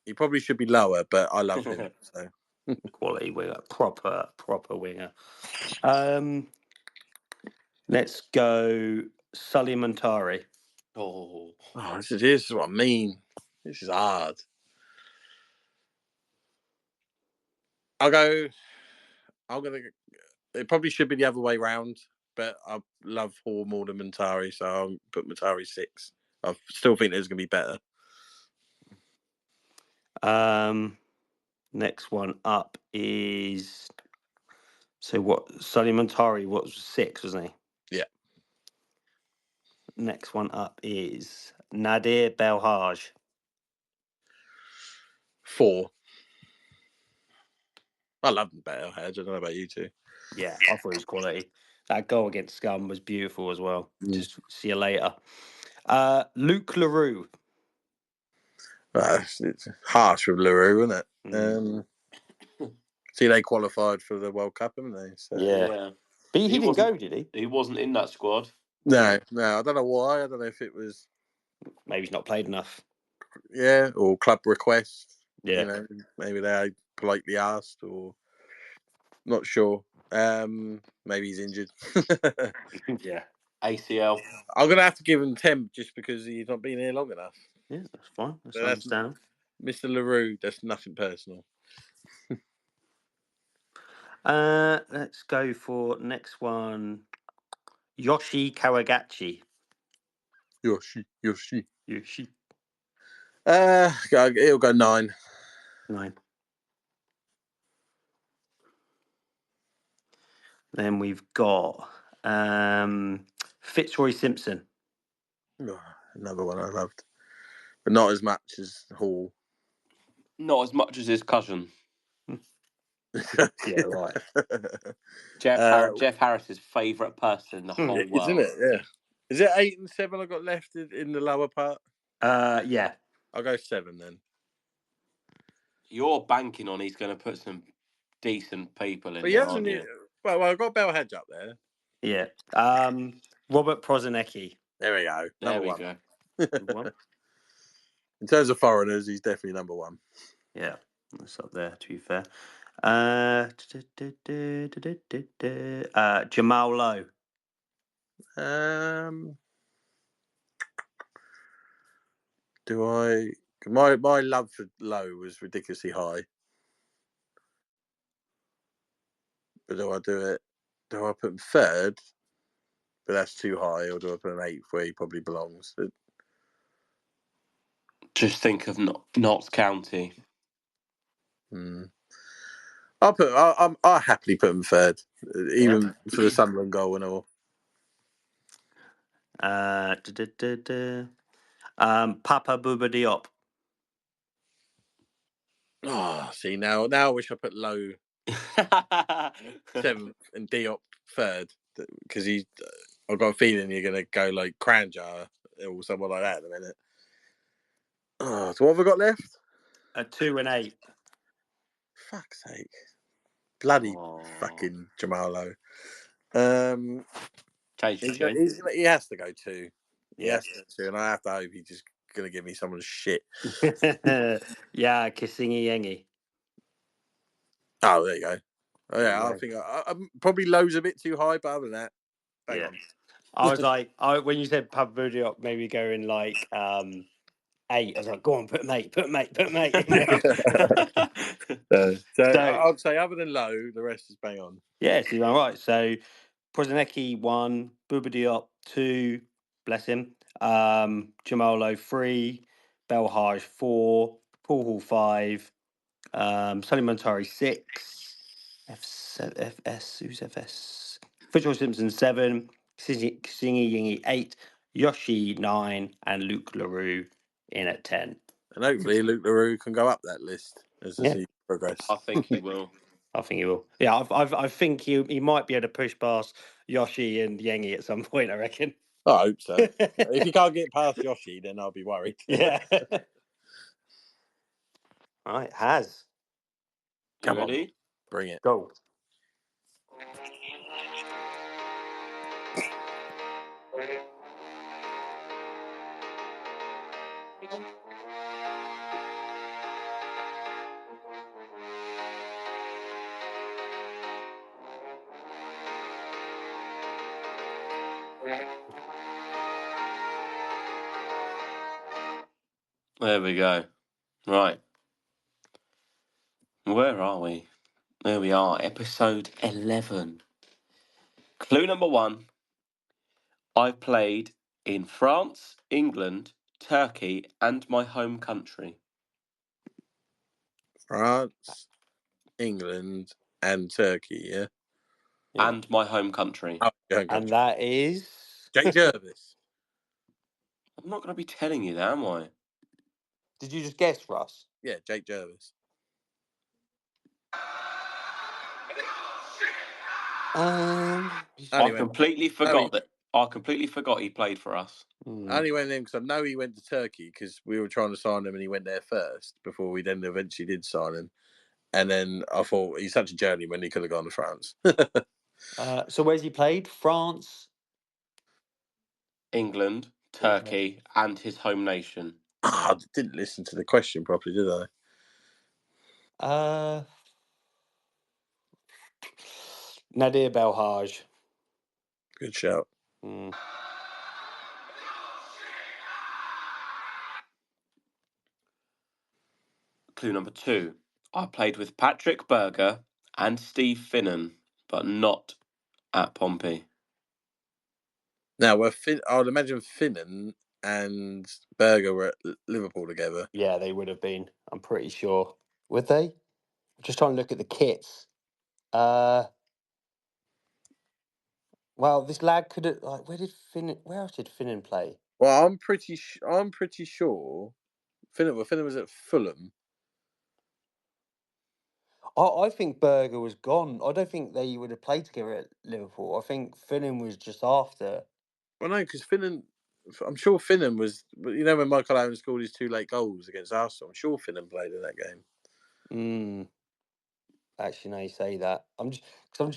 Speaker 5: He probably should be lower, but I love him. So
Speaker 3: Quality winger, proper winger. Let's go Sully Montari.
Speaker 4: Oh,
Speaker 5: this is what I mean. This is hard. I'm gonna. It probably should be the other way round, but I love Hall more than Montari, so I'll put Montari 6. I still think there's gonna be better.
Speaker 3: Next one up is Sully Montari was 6, wasn't he?
Speaker 5: Yeah.
Speaker 3: Next one up is Nadir Belhaj.
Speaker 5: 4. I love Belhaj. I don't know about you two.
Speaker 3: Yeah, I thought it was quality. That goal against Scum was beautiful as well. Just see you later. Luke LaRue.
Speaker 5: It's harsh with LaRue, isn't it?
Speaker 3: Mm.
Speaker 5: See, they qualified for the World Cup, haven't they? So.
Speaker 4: yeah.
Speaker 3: But he didn't go, did he?
Speaker 4: He wasn't in that squad.
Speaker 5: No. I don't know why. I don't know if it was
Speaker 3: Maybe he's not played enough.
Speaker 5: or club request.
Speaker 3: Yeah.
Speaker 5: You know, maybe they politely asked, or not sure. Maybe he's injured.
Speaker 3: Yeah.
Speaker 4: ACL.
Speaker 5: I'm gonna have to give him 10 just because he's not been here long enough.
Speaker 3: Yeah, that's fine. That's
Speaker 5: But
Speaker 3: understandable.
Speaker 5: Mr. LaRue, that's nothing personal.
Speaker 3: Let's go for next one. Yoshi Kawagachi.
Speaker 5: Yoshi.
Speaker 3: Yoshi.
Speaker 5: It'll go 9.
Speaker 3: 9. Then we've got Fitzroy Simpson.
Speaker 5: Oh, another one I loved, but not as much as Hall.
Speaker 4: Not as much as his cousin.
Speaker 3: Yeah, right.
Speaker 4: Jeff Harris's favourite person in the whole world.
Speaker 5: Isn't it? Yeah. Is it 8 and 7 I got left in the lower part?
Speaker 3: Yeah.
Speaker 5: I'll go 7 then.
Speaker 4: You're banking on he's going to put some decent people in
Speaker 5: But he
Speaker 4: there,
Speaker 5: hasn't.
Speaker 4: aren't you?
Speaker 5: Well, I've got Belhaj up there.
Speaker 3: Yeah. Robert Prozinecki.
Speaker 5: There we go.
Speaker 4: There we
Speaker 5: Number
Speaker 4: 1.
Speaker 3: One.
Speaker 5: In terms of foreigners, he's definitely number 1.
Speaker 3: Yeah, that's up there, to be fair. Jamal Lowe.
Speaker 5: Do I? My love for Lowe was ridiculously high. But do I do it? Do I put him 3rd? But that's too high, or do I put him 8th where he probably belongs?
Speaker 4: Just think of Notts County.
Speaker 5: I'll happily put him 3rd, even for the Sunderland goal and all.
Speaker 3: Papa Bouba Diop.
Speaker 5: Oh, see now I wish I put Lowe 7th and Diop 3rd, because I've got a feeling you're gonna go like Cranjar or someone like that in a minute. Oh, so what have I got left?
Speaker 3: 2 and 8.
Speaker 5: Fuck's sake. Bloody fucking Jamal Lowe. He has to go 2. He has to go 2, and I have to hope he's just going to give me someone's shit.
Speaker 3: Yeah, Kisingi Yengi.
Speaker 5: Oh, there you go. Oh, yeah, I think I'm probably Lowe's a bit too high, but other than that, bang on.
Speaker 3: I was like, when you said Papa Bouba Diop, maybe going like 8. I was like, go on, put mate.
Speaker 5: So I'd say other than Lowe, the rest is bang on.
Speaker 3: Yeah, so you're all right. So Prozinecki 1, Bouba Diop 2, bless him. Jamal Lowe 3, Belhaj 4, Paul Hall 5, Sully Montari 6, FS, who's FS? Fitzroy Simpson 7, Singy Yingy 8, Yoshi 9, and Luke LaRue in at 10.
Speaker 5: And hopefully Luke LaRue can go up that list as the season progresses.
Speaker 4: I think he will.
Speaker 3: I think he will. Yeah, I think he might be able to push past Yoshi and Yengi at some point, I reckon.
Speaker 5: I hope so. If you can't get past Yoshi, then I'll be worried.
Speaker 3: Yeah. All right, Haz.
Speaker 4: You ready?
Speaker 5: Bring it.
Speaker 3: Go.
Speaker 4: There we go. Right. Where are we? There we are. Episode 11. Clue number 1. I've played in France, England, Turkey, and my home country.
Speaker 5: France, England, and Turkey, yeah?
Speaker 4: And my home country.
Speaker 5: Oh,
Speaker 3: And that is...
Speaker 5: Jake Jervis.
Speaker 4: I'm not going to be telling you that, am I?
Speaker 3: Did you just guess, Russ?
Speaker 5: Yeah, Jake Jervis.
Speaker 4: I completely forgot he played for us.
Speaker 5: I only went in because I know he went to Turkey because we were trying to sign him and he went there first before we then eventually did sign him. And then I thought he's such a journeyman, he could have gone to France.
Speaker 3: So where's he played? France?
Speaker 4: England, Turkey, and his home nation.
Speaker 5: I didn't listen to the question properly, did I?
Speaker 3: Nadir Belhaj.
Speaker 5: Good shout.
Speaker 4: Clue number 2. I played with Patrick Berger and Steve Finnan, but not at Pompey.
Speaker 5: Now, I'd imagine Finnan and Berger were at Liverpool together.
Speaker 3: Yeah, they would have been. I'm pretty sure. Would they? I'm just trying to look at the kits. Well, this lad could have. Like, where else did Finnan play?
Speaker 5: Well, I'm pretty sure Finnan was at Fulham.
Speaker 3: I think Berger was gone. I don't think they would have played together at Liverpool. I think Finnan was just after.
Speaker 5: Well, no, because Finnan, I'm sure Finnan was. You know when Michael Owen scored his 2 late goals against Arsenal, I'm sure Finnan played in that game.
Speaker 3: Actually, now you say that, I'm just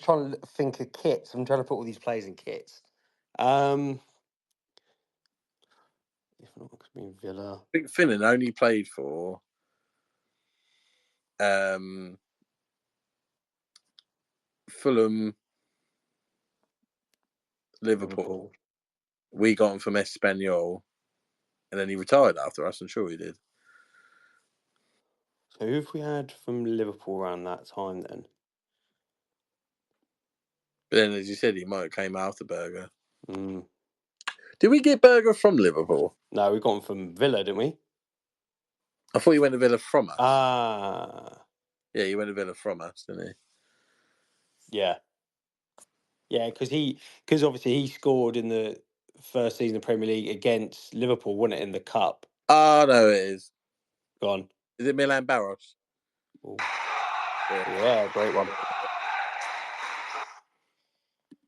Speaker 3: trying to think of kits. I'm trying to put all these players in kits. If not, it could be Villa.
Speaker 5: I think Finnan only played for Fulham, Liverpool. We got him from Espanyol, and then he retired after us. I'm sure he did.
Speaker 3: So who have we had from Liverpool around that time then?
Speaker 5: But then, as you said, he might have came after Berger.
Speaker 3: Did
Speaker 5: we get Berger from Liverpool?
Speaker 3: No, we got him from Villa, didn't we?
Speaker 5: I thought he went to Villa from us.
Speaker 3: Yeah,
Speaker 5: he went to Villa from us, didn't he?
Speaker 3: Yeah. Yeah, because obviously he scored in the first season of Premier League against Liverpool, wasn't it, in the Cup?
Speaker 5: Oh, no, it is.
Speaker 3: Go on.
Speaker 5: Is it Milan Barros?
Speaker 3: Yeah, great one.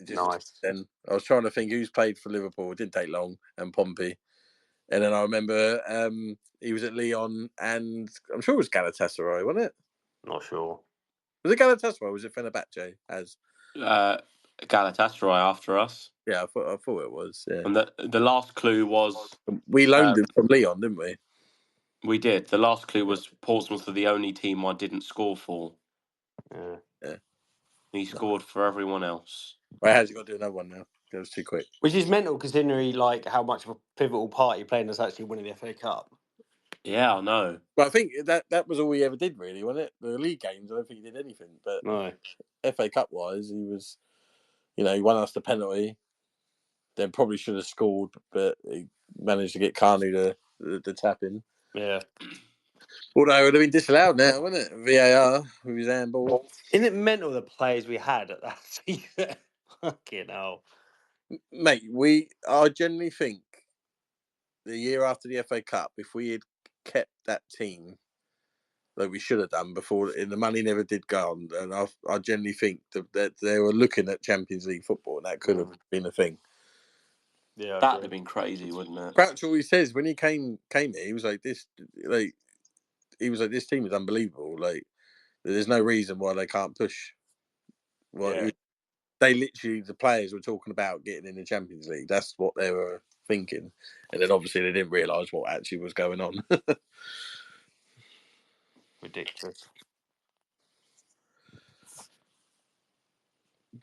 Speaker 3: Nice.
Speaker 5: Then I was trying to think who's played for Liverpool. It didn't take long, and Pompey. And then I remember he was at Lyon, and I'm sure it was Galatasaray, wasn't it?
Speaker 3: Not sure.
Speaker 5: Was it Galatasaray or was it Fenerbahce?
Speaker 4: Galatasaray after us.
Speaker 5: Yeah, I thought it was. Yeah.
Speaker 4: And the last clue was...
Speaker 5: We loaned him from Lyon, didn't we?
Speaker 4: We did. The last clue was Portsmouth are the only team I didn't score for.
Speaker 5: Yeah.
Speaker 4: He scored for everyone else.
Speaker 5: Right, how's he got to do another one now? That was too quick.
Speaker 3: Which is mental considering how much of a pivotal part he played in us actually winning the FA Cup.
Speaker 4: Yeah, I know.
Speaker 5: But I think that was all he ever did, really, wasn't it? The league games, I don't think he did anything. But
Speaker 3: no.
Speaker 5: FA Cup wise, he was, he won us the penalty. Then probably should have scored, but he managed to get Carney the tap in.
Speaker 3: Yeah.
Speaker 5: Although it would have been disallowed now, wouldn't it? VAR with his handball.
Speaker 3: Isn't it mental the players we had at that season? Fucking hell.
Speaker 5: Mate, I generally think the year after the FA Cup, if we had kept that team like we should have done before, and the money never did go on, and I generally think that they were looking at Champions League football, and that could have been a thing.
Speaker 3: Yeah,
Speaker 4: that would have been crazy, wouldn't it?
Speaker 5: Crouch always says when he came here, he was like this, this team is unbelievable. Like, there's no reason why they can't push. Well, they literally, the players were talking about getting in the Champions League. That's what they were thinking. And then obviously they didn't realise what actually was going on.
Speaker 3: Ridiculous.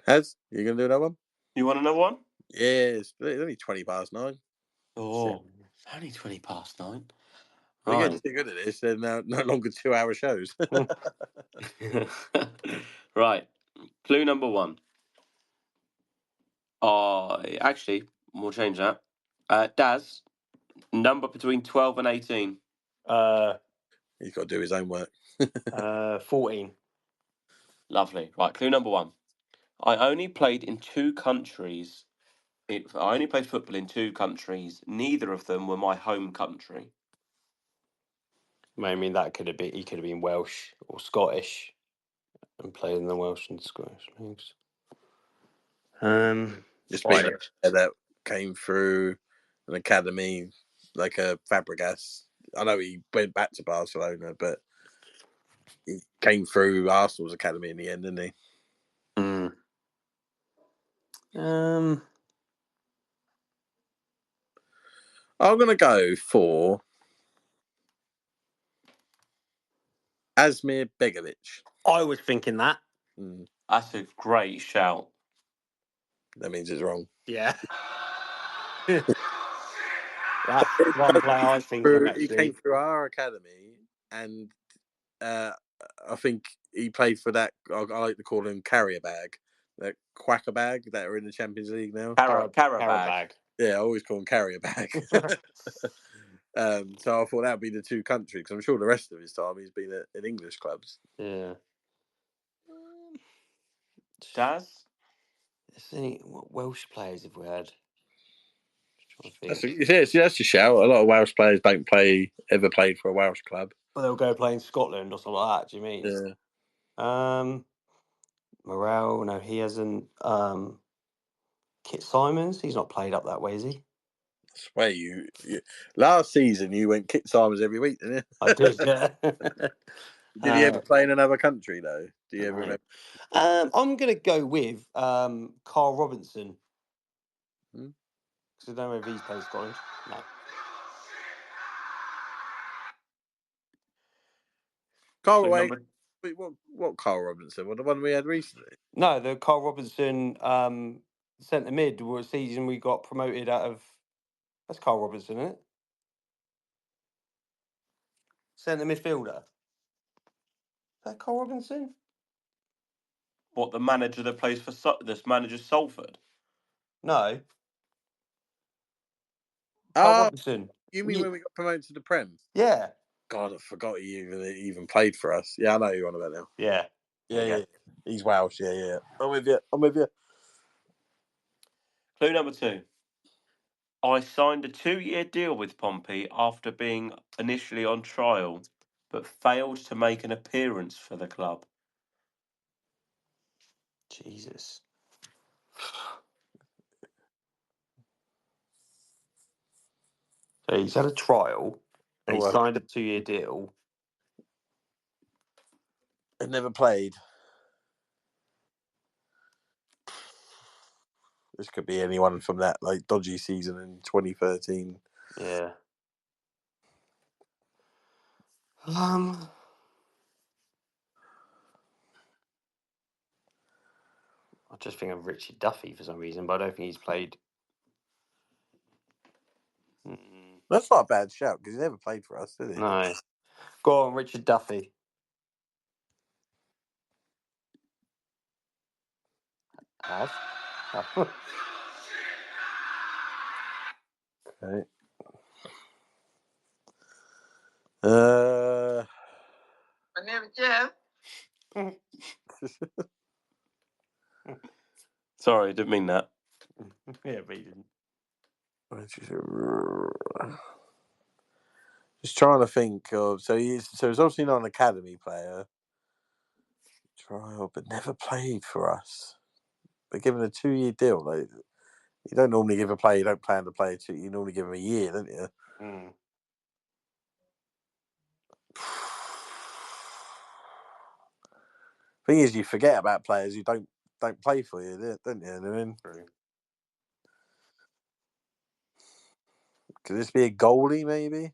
Speaker 5: Has you gonna do another one?
Speaker 4: You want another one?
Speaker 5: Yeah, it's only 9:20.
Speaker 4: Oh, only 9:20.
Speaker 5: We're
Speaker 4: Right.
Speaker 5: getting too good at this. They're now no longer 2-hour shows.
Speaker 4: Right. Clue number 1. Actually, we'll change that. Daz, number between 12 and 18.
Speaker 5: He's got to do his own work.
Speaker 3: 14.
Speaker 4: Lovely. Right, clue number 1. I only played in 2 countries. I only played football in 2 countries. Neither of them were my home country.
Speaker 3: I mean, that could have been. He could have been Welsh or Scottish, and played in the Welsh and Scottish leagues.
Speaker 5: Just being a player that came through an academy like a Fabregas. I know he went back to Barcelona, but he came through Arsenal's academy in the end, didn't he? I'm going to go for Asmir Begovic.
Speaker 3: I was thinking that.
Speaker 4: That's a great shout.
Speaker 5: That means it's wrong.
Speaker 3: Yeah. That's one player I was thinking, actually.
Speaker 5: He came through our academy, and I think he played for that. I like to call him carrier bag, that quacker bag that are in the Champions League now.
Speaker 4: Carabag.
Speaker 5: Yeah, I always call him carrier bag. So I thought that would be the 2 countries, because I'm sure the rest of his time he's been at English clubs.
Speaker 3: Yeah.
Speaker 4: Daz?
Speaker 3: What Welsh players have we had?
Speaker 5: That's a shout. A lot of Welsh players don't ever played for a Welsh club.
Speaker 3: Well, they'll go play in Scotland or something like that. Do you mean?
Speaker 5: Yeah.
Speaker 3: Morel? No, he hasn't. Kit Simons? He's not played up that way, is he?
Speaker 5: I swear you last season you went Kit Simons every week, didn't you?
Speaker 3: I did. Yeah.
Speaker 5: Did he ever play in another country though? Do you ever remember?
Speaker 3: I'm gonna go with Carl Robinson. Because I don't know if he's played Scotland. No.
Speaker 5: Carl, wait, what Carl Robinson? What, the one we had recently?
Speaker 3: No, the Carl Robinson centre mid was season we got promoted out of. That's Carl Robinson, isn't it? Centre midfielder. Is that Carl Robinson?
Speaker 4: What, the manager that plays for this manager's Salford?
Speaker 3: No. Carl Robinson.
Speaker 5: You mean when we got promoted to the Prem?
Speaker 3: Yeah.
Speaker 5: God, I forgot he even played for us. Yeah, I know who you're on about now.
Speaker 3: Yeah.
Speaker 5: Yeah. He's Welsh. Yeah. I'm with you.
Speaker 4: Clue number 2. I signed a 2-year deal with Pompey after being initially on trial, but failed to make an appearance for the club.
Speaker 3: Jesus. So he's had a trial and he signed a 2-year deal.
Speaker 5: And never played. This could be anyone from that dodgy season in 2013.
Speaker 3: Yeah. I just think of Richie Duffy for some reason, but I don't think he's played.
Speaker 5: That's not a bad shout because he never played for us, did he?
Speaker 3: No. Go on, Richard Duffy. Have.
Speaker 5: Okay.
Speaker 2: My name is Jeff.
Speaker 4: Sorry, didn't mean that.
Speaker 3: Yeah, but he didn't.
Speaker 5: Just trying to think of. So he's obviously not an academy player. Trial, but never played for us. But given a 2-year deal, you don't normally give a player. You don't plan to play a 2. You normally give him a year, don't you? Thing is, you forget about players who don't play for you, don't you? I mean, Could this be a goalie, maybe?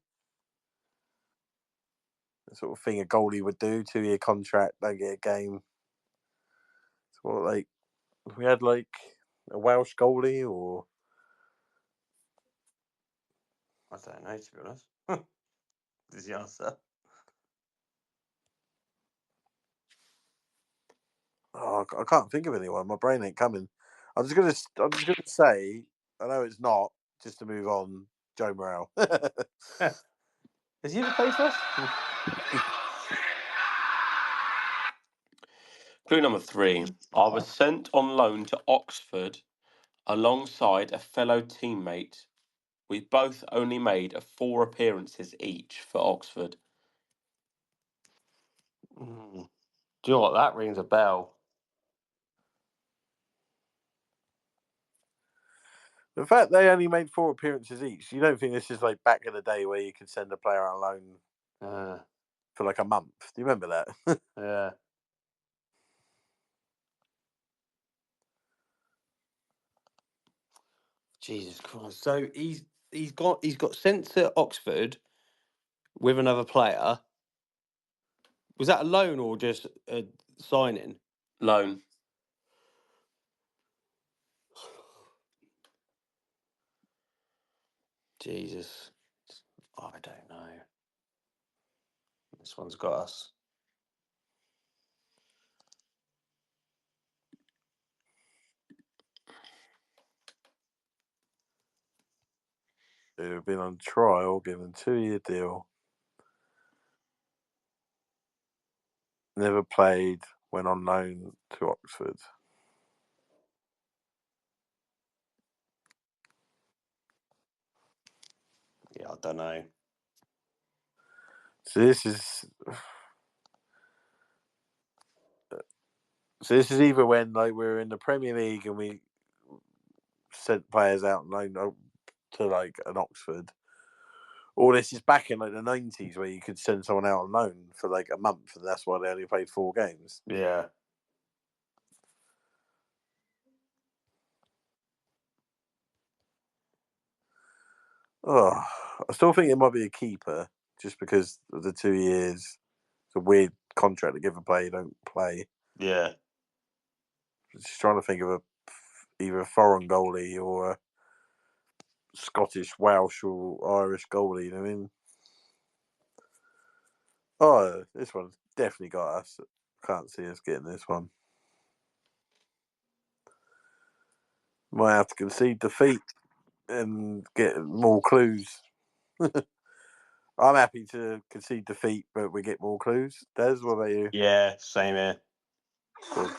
Speaker 5: The sort of thing a goalie would do, 2-year contract, don't get a game. So what, like, if we had, like, a Welsh goalie, or...
Speaker 3: I don't know, to be honest. This is the answer.
Speaker 5: Oh, I can't think of anyone. My brain ain't coming. I'm just gonna say, I know it's not, just to move on, Joe Morrell.
Speaker 3: Has he ever played for us?
Speaker 4: Clue number 3. I was sent on loan to Oxford alongside a fellow teammate. We both only made 4 appearances each for Oxford.
Speaker 3: Do you know what? That rings a bell.
Speaker 5: The fact they only made 4 appearances each, you don't think this is like back in the day where you could send a player on loan for like a month? Do you remember that?
Speaker 3: Yeah. Jesus Christ! So he's got sent to Oxford with another player. Was that a loan or just a signing?
Speaker 4: Loan.
Speaker 3: Jesus, I don't know. This one's got us.
Speaker 5: They've been on trial, given 2-year deal. Never played, went on loan to Oxford.
Speaker 3: Yeah, I don't know.
Speaker 5: So this is either when like we're in the Premier League and we sent players out on loan to like an Oxford, or this is back in like the 90s where you could send someone out on loan for like a month, and that's why they only played 4 games.
Speaker 3: Yeah.
Speaker 5: Oh, I still think it might be a keeper just because of the 2 years. It's a weird contract to give a player you don't play.
Speaker 3: Yeah.
Speaker 5: Just trying to think of either a foreign goalie or a Scottish, Welsh, or Irish goalie. I mean, this one's definitely got us. Can't see us getting this one. Might have to concede defeat and get more clues. I'm happy to concede defeat, but we get more clues. Des, what about you?
Speaker 3: Yeah, same here.
Speaker 5: Cool.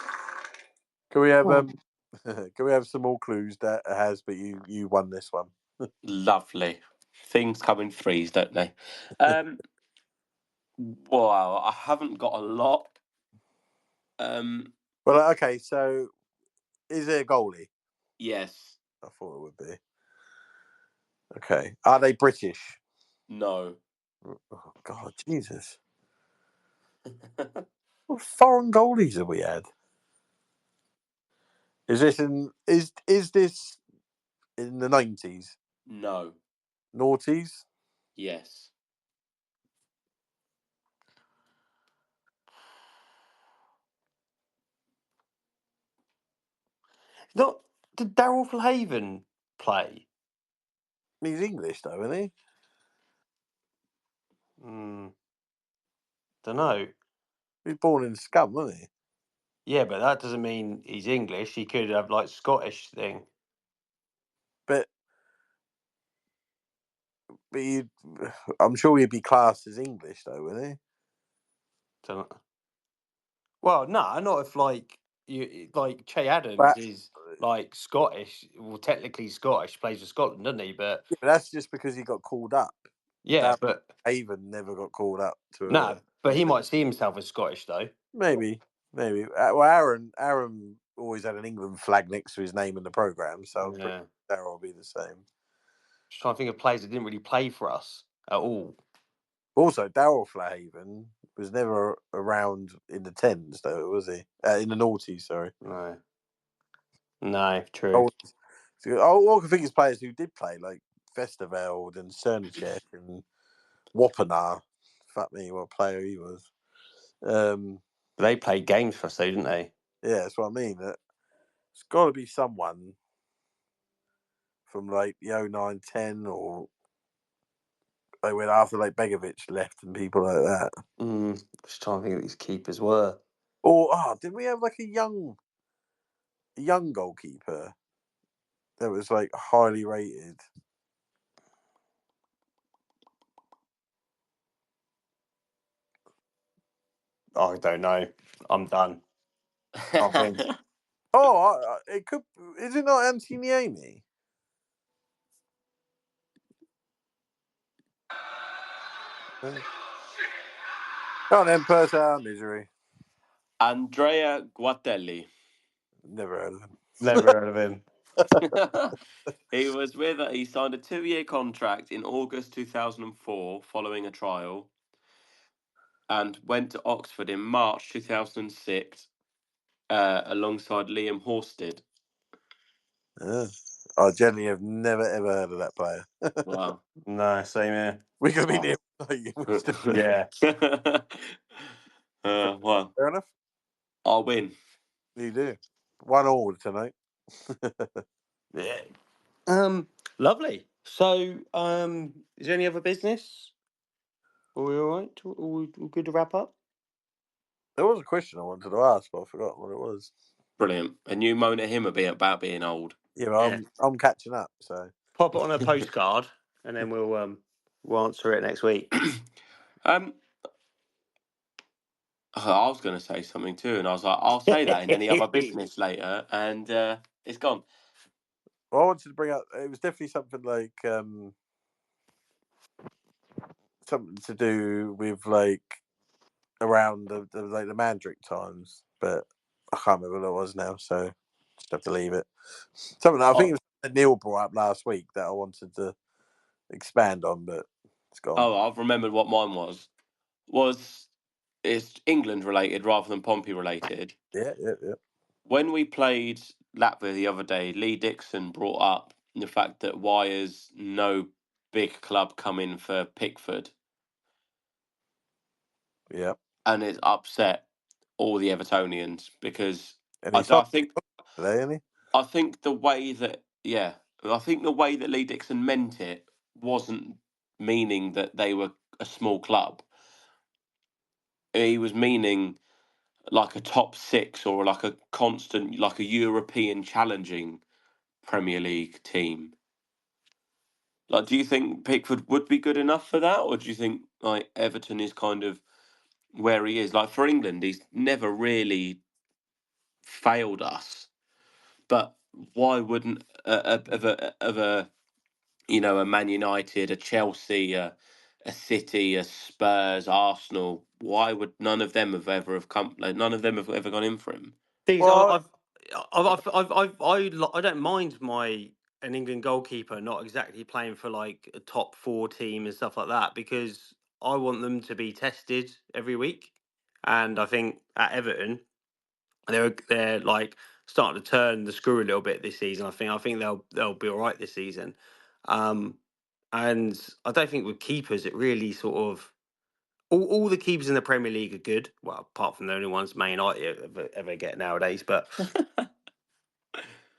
Speaker 5: Can we have can we have some more clues that it has? But you won this one.
Speaker 4: Lovely. Things come in threes, don't they? Wow, I haven't got a lot.
Speaker 5: Well, okay. So, is it a goalie?
Speaker 4: Yes.
Speaker 5: I thought it would be. Okay. Are they British?
Speaker 4: No.
Speaker 5: Oh God, Jesus! What foreign goalies have we had? Is this in the 90s?
Speaker 4: No.
Speaker 5: Noughties?
Speaker 4: Yes.
Speaker 3: Not did Daryl Flahaven play?
Speaker 5: He's English though, isn't he?
Speaker 3: Don't know.
Speaker 5: He was born in Scum, wasn't he?
Speaker 3: Yeah, but that doesn't mean he's English. He could have like Scottish thing.
Speaker 5: But I'm sure he'd be classed as English though, wouldn't he?
Speaker 3: Don't know. Well, no, not if like you like Che Adams
Speaker 5: But,
Speaker 3: is like Scottish. Well, technically Scottish, plays for Scotland, doesn't he? But
Speaker 5: yeah, but that's just because he got called up.
Speaker 3: yeah,
Speaker 5: Darren
Speaker 3: but
Speaker 5: Haven never got called up to.
Speaker 3: no, but he might see himself as Scottish though.
Speaker 5: Maybe. Well, Aaron always had an England flag next to his name in the programme, so I'm pretty sure Darryl will be the same.
Speaker 3: Just trying to think of players that didn't really play for us at all.
Speaker 5: Also, Daryl Flahaven was never around in the 10s, though, was he? In the noughties, sorry.
Speaker 3: No, true.
Speaker 5: All I can think is players who did play, like Vesterveld and Cernicek and Wapana. Fuck me, what a player he was.
Speaker 3: They played games for us, though, didn't they?
Speaker 5: Yeah, that's what I mean. It's got to be someone from like the 09-10 or they went after like Begovic left and people like that.
Speaker 3: Just trying to think who these keepers were.
Speaker 5: Or did we have like a young goalkeeper that was like highly rated?
Speaker 3: I don't know. I'm done. Can't think.
Speaker 5: It could. Is it not Antiniemi? Oh, then Perth our misery.
Speaker 4: Andrea Guatelli.
Speaker 5: Never heard of him.
Speaker 3: Never heard of him.
Speaker 4: He signed a 2-year contract in August 2004 following a trial and went to Oxford in March 2006 alongside Liam Horsted.
Speaker 5: I generally have never ever heard of that player.
Speaker 4: Wow.
Speaker 3: No, same here.
Speaker 5: We could be near.
Speaker 3: Yeah.
Speaker 4: Well,
Speaker 5: Fair enough.
Speaker 4: I'll win.
Speaker 5: You do 1-1 tonight.
Speaker 3: Yeah. Lovely. So, is there any other business? Are we all right? Are we good to wrap up?
Speaker 5: There was a question I wanted to ask, but I forgot what it was.
Speaker 4: Brilliant. And you moan at him about being old.
Speaker 5: Yeah, well, I'm catching up. So
Speaker 3: Pop it on a postcard, and then we'll answer it next week.
Speaker 4: I was going to say something too, and I was like, I'll say that in any other business later, and it's gone.
Speaker 5: Well, I wanted to bring up. It was definitely something like something to do with like around the Mandrick times, but I can't remember what it was now, so just have to leave it. Something I think it was that Neil brought up last week that I wanted to expand on, but it's gone.
Speaker 4: Oh, I've remembered what mine was. It's England related rather than Pompey related.
Speaker 5: Yeah.
Speaker 4: When we played Latvia the other day, Lee Dixon brought up the fact that why is no big club coming for Pickford?
Speaker 5: Yeah.
Speaker 4: And it's upset all the Evertonians because
Speaker 5: And
Speaker 4: I think the way that Lee Dixon meant it wasn't meaning that they were a small club. He was meaning like a top 6 or like a constant, like a European challenging Premier League team. Like, do you think Pickford would be good enough for that, or do you think like Everton is kind of where he is? Like for England, he's never really failed us. But why wouldn't a Man United, a Chelsea, a City, a Spurs, Arsenal? Why would none of them have ever come? Like, none of them have ever gone in for him.
Speaker 3: I don't mind an England goalkeeper not exactly playing for like a top 4 team and stuff like that, because I want them to be tested every week, and I think at Everton they're like starting to turn the screw a little bit this season. I think they'll be all right this season, and I don't think with keepers it really sort of. All the keepers in the Premier League are good. Well, apart from the only ones Man United ever get nowadays. But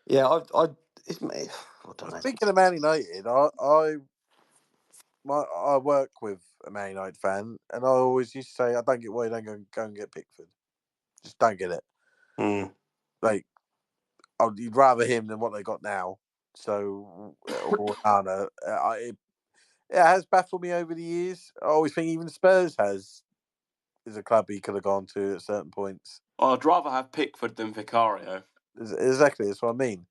Speaker 3: yeah, I don't know.
Speaker 5: Speaking of Man United, I work with a Man United fan, and I always used to say, I don't get why you don't go and get Pickford. Just don't get it. Like, you'd rather him than what they got now. So, or Anna, it has baffled me over the years. I always think even Spurs is a club he could have gone to at certain points.
Speaker 4: I'd rather have Pickford than Vicario.
Speaker 5: Exactly, that's what I mean.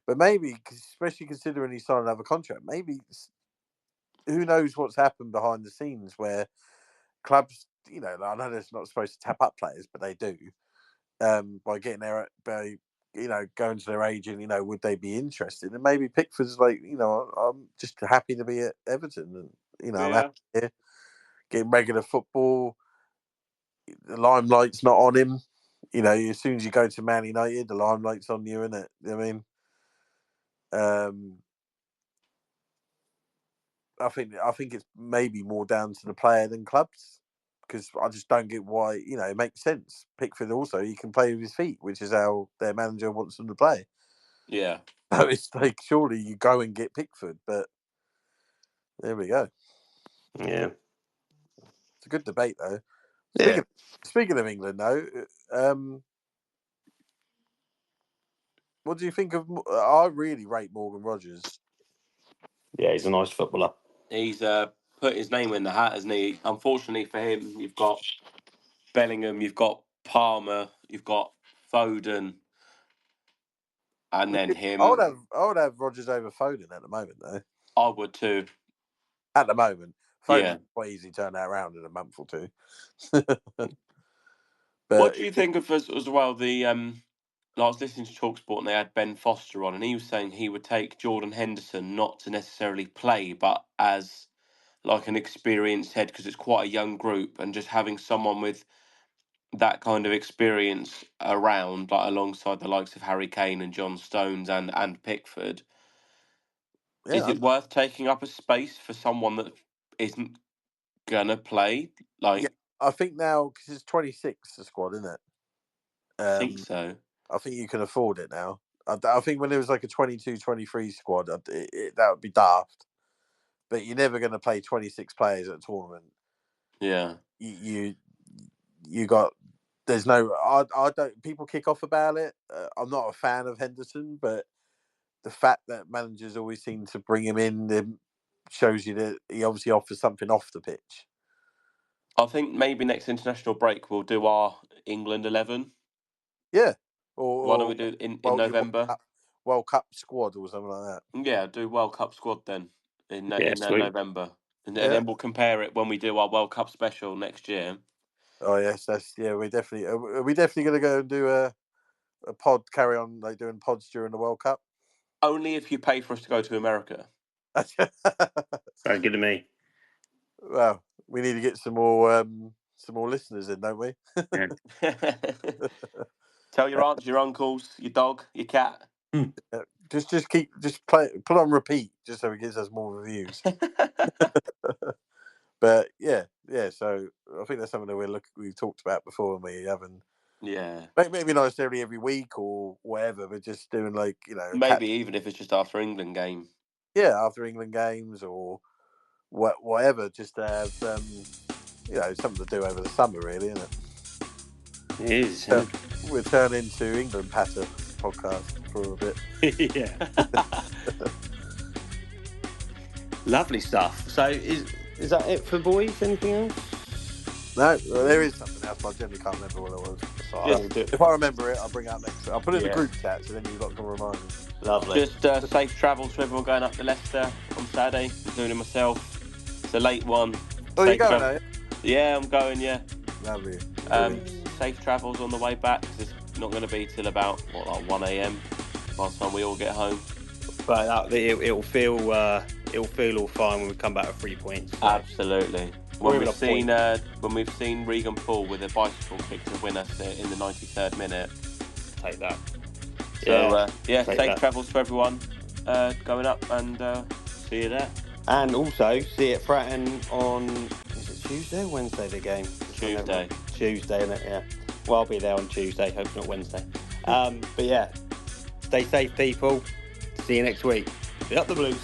Speaker 5: But maybe, especially considering he signed another contract, maybe who knows what's happened behind the scenes where clubs, I know they're not supposed to tap up players, but they do. By getting going to their agent, would they be interested? And maybe Pickford's like, I'm just happy to be at Everton, and I'm happy here, getting regular football. The limelight's not on him. As soon as you go to Man United, the limelight's on you, isn't it? I mean, I think it's maybe more down to the player than clubs, because I just don't get why. It makes sense. Pickford also, he can play with his feet, which is how their manager wants them to play.
Speaker 4: Yeah.
Speaker 5: So it's like, surely you go and get Pickford, but there we go.
Speaker 3: Yeah,
Speaker 5: it's a good debate though.
Speaker 3: yeah.
Speaker 5: Speaking of England though, what do you think of? I really rate Morgan Rogers.
Speaker 3: Yeah, he's a nice footballer.
Speaker 4: He's put his name in the hat, hasn't he? Unfortunately for him, you've got Bellingham, you've got Palmer, you've got Foden, and then him.
Speaker 5: I would have Rogers over Foden at the moment though.
Speaker 4: I would too.
Speaker 5: At the moment, Foden's
Speaker 4: Yeah.
Speaker 5: quite easy to turn that around in a month or two.
Speaker 4: What do you think of as well? I was listening to TalkSport and they had Ben Foster on, and he was saying he would take Jordan Henderson not to necessarily play, but as like an experienced head, because it's quite a young group, and just having someone with that kind of experience around, like alongside the likes of Harry Kane and John Stones and Pickford.
Speaker 5: Yeah,
Speaker 4: Is it worth taking up a space for someone that isn't gonna play? Like,
Speaker 5: yeah, I think now, because it's 26 the squad, isn't it?
Speaker 4: I think so.
Speaker 5: I think you can afford it now. I think when it was like a 22, 23 squad, that would be daft. But you're never going to play 26 players at a tournament.
Speaker 4: Yeah.
Speaker 5: You got. There's no. I don't. People kick off about it. I'm not a fan of Henderson, but the fact that managers always seem to bring him in shows you that he obviously offers something off the pitch.
Speaker 4: I think maybe next international break we'll do our England 11.
Speaker 5: Yeah.
Speaker 4: Why don't we do it in November?
Speaker 5: World Cup squad or something like that.
Speaker 4: Yeah, do World Cup squad then in
Speaker 3: sweet.
Speaker 4: November, and then we'll compare it when we do our World Cup special next year.
Speaker 5: Oh yes, we're definitely. Are we definitely going to go and do a pod? Carry on like doing pods during the World Cup?
Speaker 4: Only if you pay for us to go to America.
Speaker 3: Very good to me.
Speaker 5: Well, we need to get some more listeners in, don't we?
Speaker 3: Yeah.
Speaker 4: Tell your aunts, your uncles, your dog, your cat.
Speaker 5: Just put on repeat, just so it gives us more reviews. But yeah. So I think that's something that we've talked about before, and we haven't.
Speaker 4: Yeah.
Speaker 5: Maybe not necessarily every week or whatever, but just doing like
Speaker 4: maybe even if it's just after England game.
Speaker 5: Yeah, after England games or whatever, just to have something to do over the summer, really, isn't it?
Speaker 3: It is.
Speaker 5: So we'll turn into England Patter podcast for a bit.
Speaker 3: Yeah. Lovely stuff. So is that it for boys? Anything else?
Speaker 5: No, there is something else, but I generally can't remember what it was. So if I remember it, I'll bring it up next week. I'll put it in the group chat, so then you've got to remind me.
Speaker 3: Lovely.
Speaker 4: Just safe travels to everyone going up to Leicester on Saturday, including myself. It's a late one.
Speaker 5: Oh, you're going, are you?
Speaker 4: Yeah, I'm going, yeah.
Speaker 5: Lovely.
Speaker 4: Safe travels on the way back, because it's not going to be till about, 1 a.m. by the time we all get home.
Speaker 3: But it'll feel all fine when we come back with 3 points. So.
Speaker 4: Absolutely. When we've seen Regan Poole with a bicycle kick to win us in the 93rd minute.
Speaker 3: Take that.
Speaker 4: So safe travels for everyone going up, and see you there.
Speaker 3: And also see it Fratton on, is it Tuesday or Wednesday the game?
Speaker 4: Tuesday,
Speaker 3: isn't it? Yeah. Well, I'll be there on Tuesday. Hope not Wednesday. But yeah, stay safe, people. See you next week. Be up the Blues.